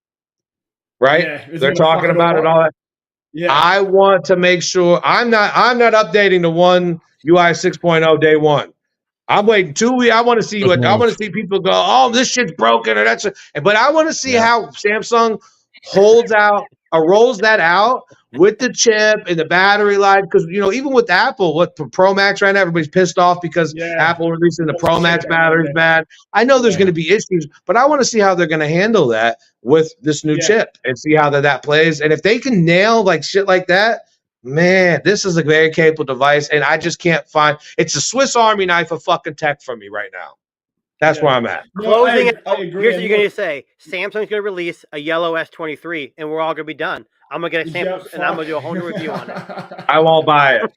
Right? Yeah, they're talking about it all that. Yeah. I want to make sure I'm not updating to one UI 6.0 day one. I'm waiting 2 weeks. I want to see people go, "Oh, this shit's broken," or that's. But I want to see how Samsung rolls that out with the chip and the battery life. Because, you know, even with Apple, Pro Max right now, everybody's pissed off because Apple releasing the Pro Max battery is bad. I know there's going to be issues, but I want to see how they're going to handle that with this new chip and see how that plays. And if they can nail like shit like that, man, this is a very capable device, and I just can't find. It's a Swiss Army knife of fucking tech for me right now. That's where I'm at. Closing. I agree. Here's what you're going to say: Samsung's going to release a yellow S23, and we're all going to be done. I'm going to get a sample, and I'm going to do a whole new review on it. I won't buy it.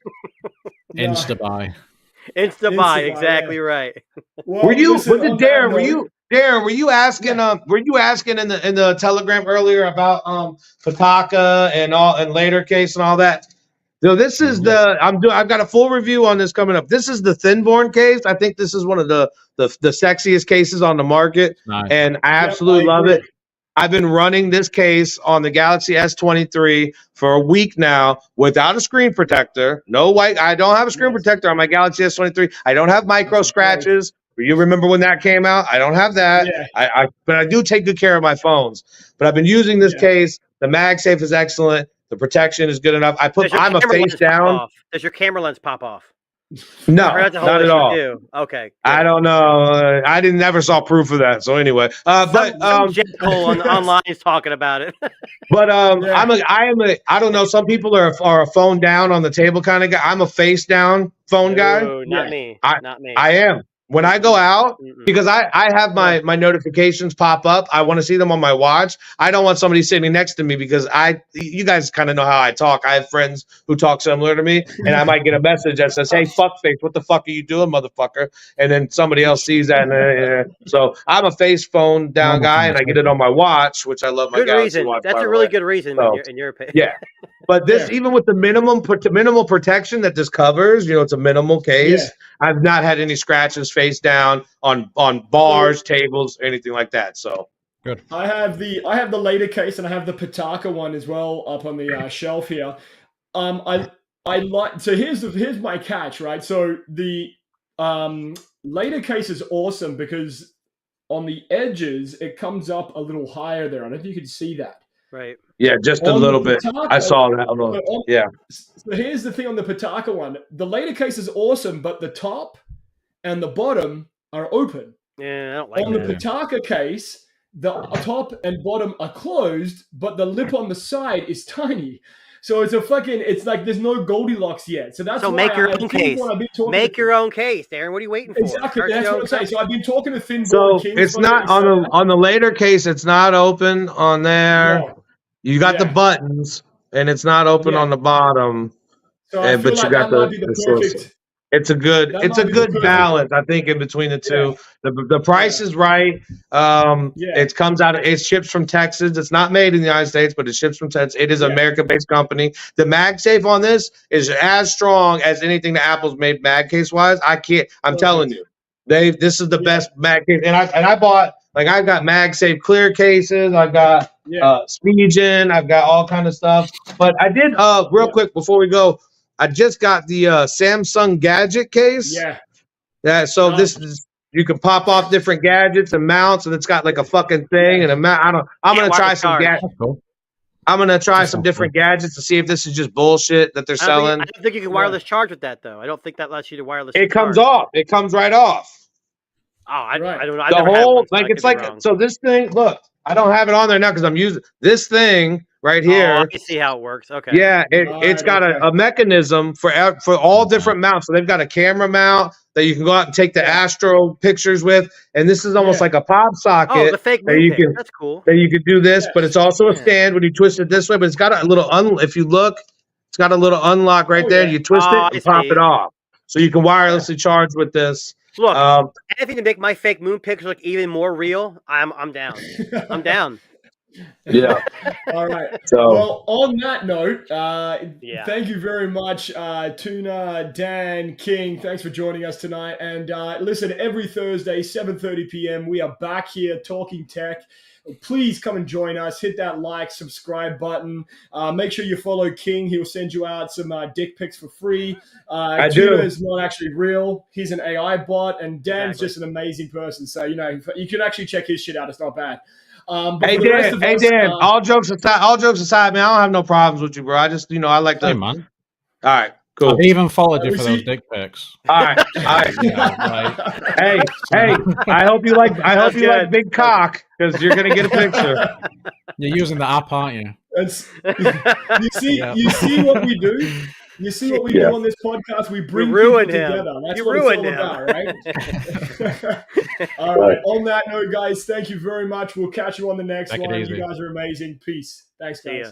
Insta buy. Exactly right. Well, were you asking in the Telegram earlier about Pataka and later case and all that? So this is I've got a full review on this coming up. This is the Thinborn case. I think this is one of the sexiest cases on the market, and I absolutely love it. I've been running this case on the Galaxy S23 for a week now without a screen protector. No white. I don't have a screen protector on my Galaxy S23. I don't have micro scratches. You remember when that came out? I don't have that. Yeah. But I do take good care of my phones. But I've been using this case. The MagSafe is excellent. The protection is good enough. I'm a face down. Does your camera lens pop off? No, not at all. Okay. Good. I don't know. I never saw proof of that. So anyway, online is talking about it. But I don't know. Some people are a phone down on the table kind of guy. I'm a face down phone guy. Not me. Not me. I am. When I go out, because I have my notifications pop up, I want to see them on my watch. I don't want somebody sitting next to me because you guys kind of know how I talk. I have friends who talk similar to me, and I might get a message that says, "Hey, fuckface, what the fuck are you doing, motherfucker?" And then somebody else sees that. So I'm a face phone down guy, and I get it on my watch, which I love my Galaxy watch. That's a really good reason, in your opinion. Yeah. But this, even with the minimal protection that this covers, you know, it's a minimal case. Yeah. I've not had any scratches face down on bars, tables, anything like that. So Good. I have the later case and I have the Pataka one as well up on the shelf here. I like, so here's my catch, right? So the later case is awesome because on the edges it comes up a little higher there. I don't know if you can see that. Right. Yeah, just a On little the bit. Pataka, I saw that. Yeah. So here's the thing on the Pataka one. The later case is awesome, but the top and the bottom are open. Yeah, I don't like On that. the Pataka case, the top and bottom are closed, but the lip on the side is tiny. So it's like there's no Goldilocks yet. So that's So why make your own case. Make your own case, Darren. What are you waiting for? Exactly. That's what I'm saying. So I've been talking to Thin So King. it's not on the later case. It's not open on there. No. You got the buttons, and it's not open on the bottom. So I feel but like you got that might be the source. perfect. It's a good balance, I think, in between the two. The price is right. It comes out. It ships from Texas. It's not made in the United States, but it ships from Texas. It is an American-based company. The MagSafe on this is as strong as anything that Apple's made MagCase wise. I'm telling you, this is the best MagCase. And I bought, like, I've got MagSafe clear cases. I've got Speedgen. I've got all kind of stuff. But I did real quick before we go. I just got the Samsung gadget case. Yeah. So this is, you can pop off different gadgets and mounts, and it's got like a fucking thing and a mount. I'm gonna try some gadgets. I'm gonna try some different gadgets to see if this is just bullshit that they're selling. I don't think you can wireless charge with that though. I don't think that lets you to wireless. It comes off. It comes right off. Oh, I don't know. The whole it's like so. This thing, look, I don't have it on there now because I'm using this thing right here. I can see how it works. Okay. Yeah, it's got a mechanism for all different mounts. So they've got a camera mount that you can go out and take the Astro pictures with, and this is almost like a pop socket. Oh, the fake moon pick. That's cool. That you can do this, but it's also a stand when you twist it this way. But it's got a little if you look, it's got a little unlock right there. You twist it and pop it off, so you can wirelessly charge with this. Look, anything to make my fake moon pictures look even more real, I'm down. I'm down. Yeah. All right. So, well, on that note, thank you very much, Tuna, Dan, King. Thanks for joining us tonight. And listen, every Thursday, 7:30 p.m., we are back here talking tech. Please come and join us. Hit that like, subscribe button. Make sure you follow King. He'll send you out some dick pics for free. Tuna is not actually real. He's an AI bot. And Dan's just an amazing person. So, you can actually check his shit out. It's not bad. Hey Dan, all jokes aside, man, I don't have no problems with you, bro. I just, I like to. Hey, man. All right, cool. I've even followed you for those dick pics. All right. Hey, I hope you like big cock because you're gonna get a picture. You're using the app, aren't you? You see what we do. You see what we do on this podcast? We bring people together. That's what it's all about, right? All right. On that note, guys, thank you very much. We'll catch you on the next one. You guys are amazing. Peace. Thanks, guys.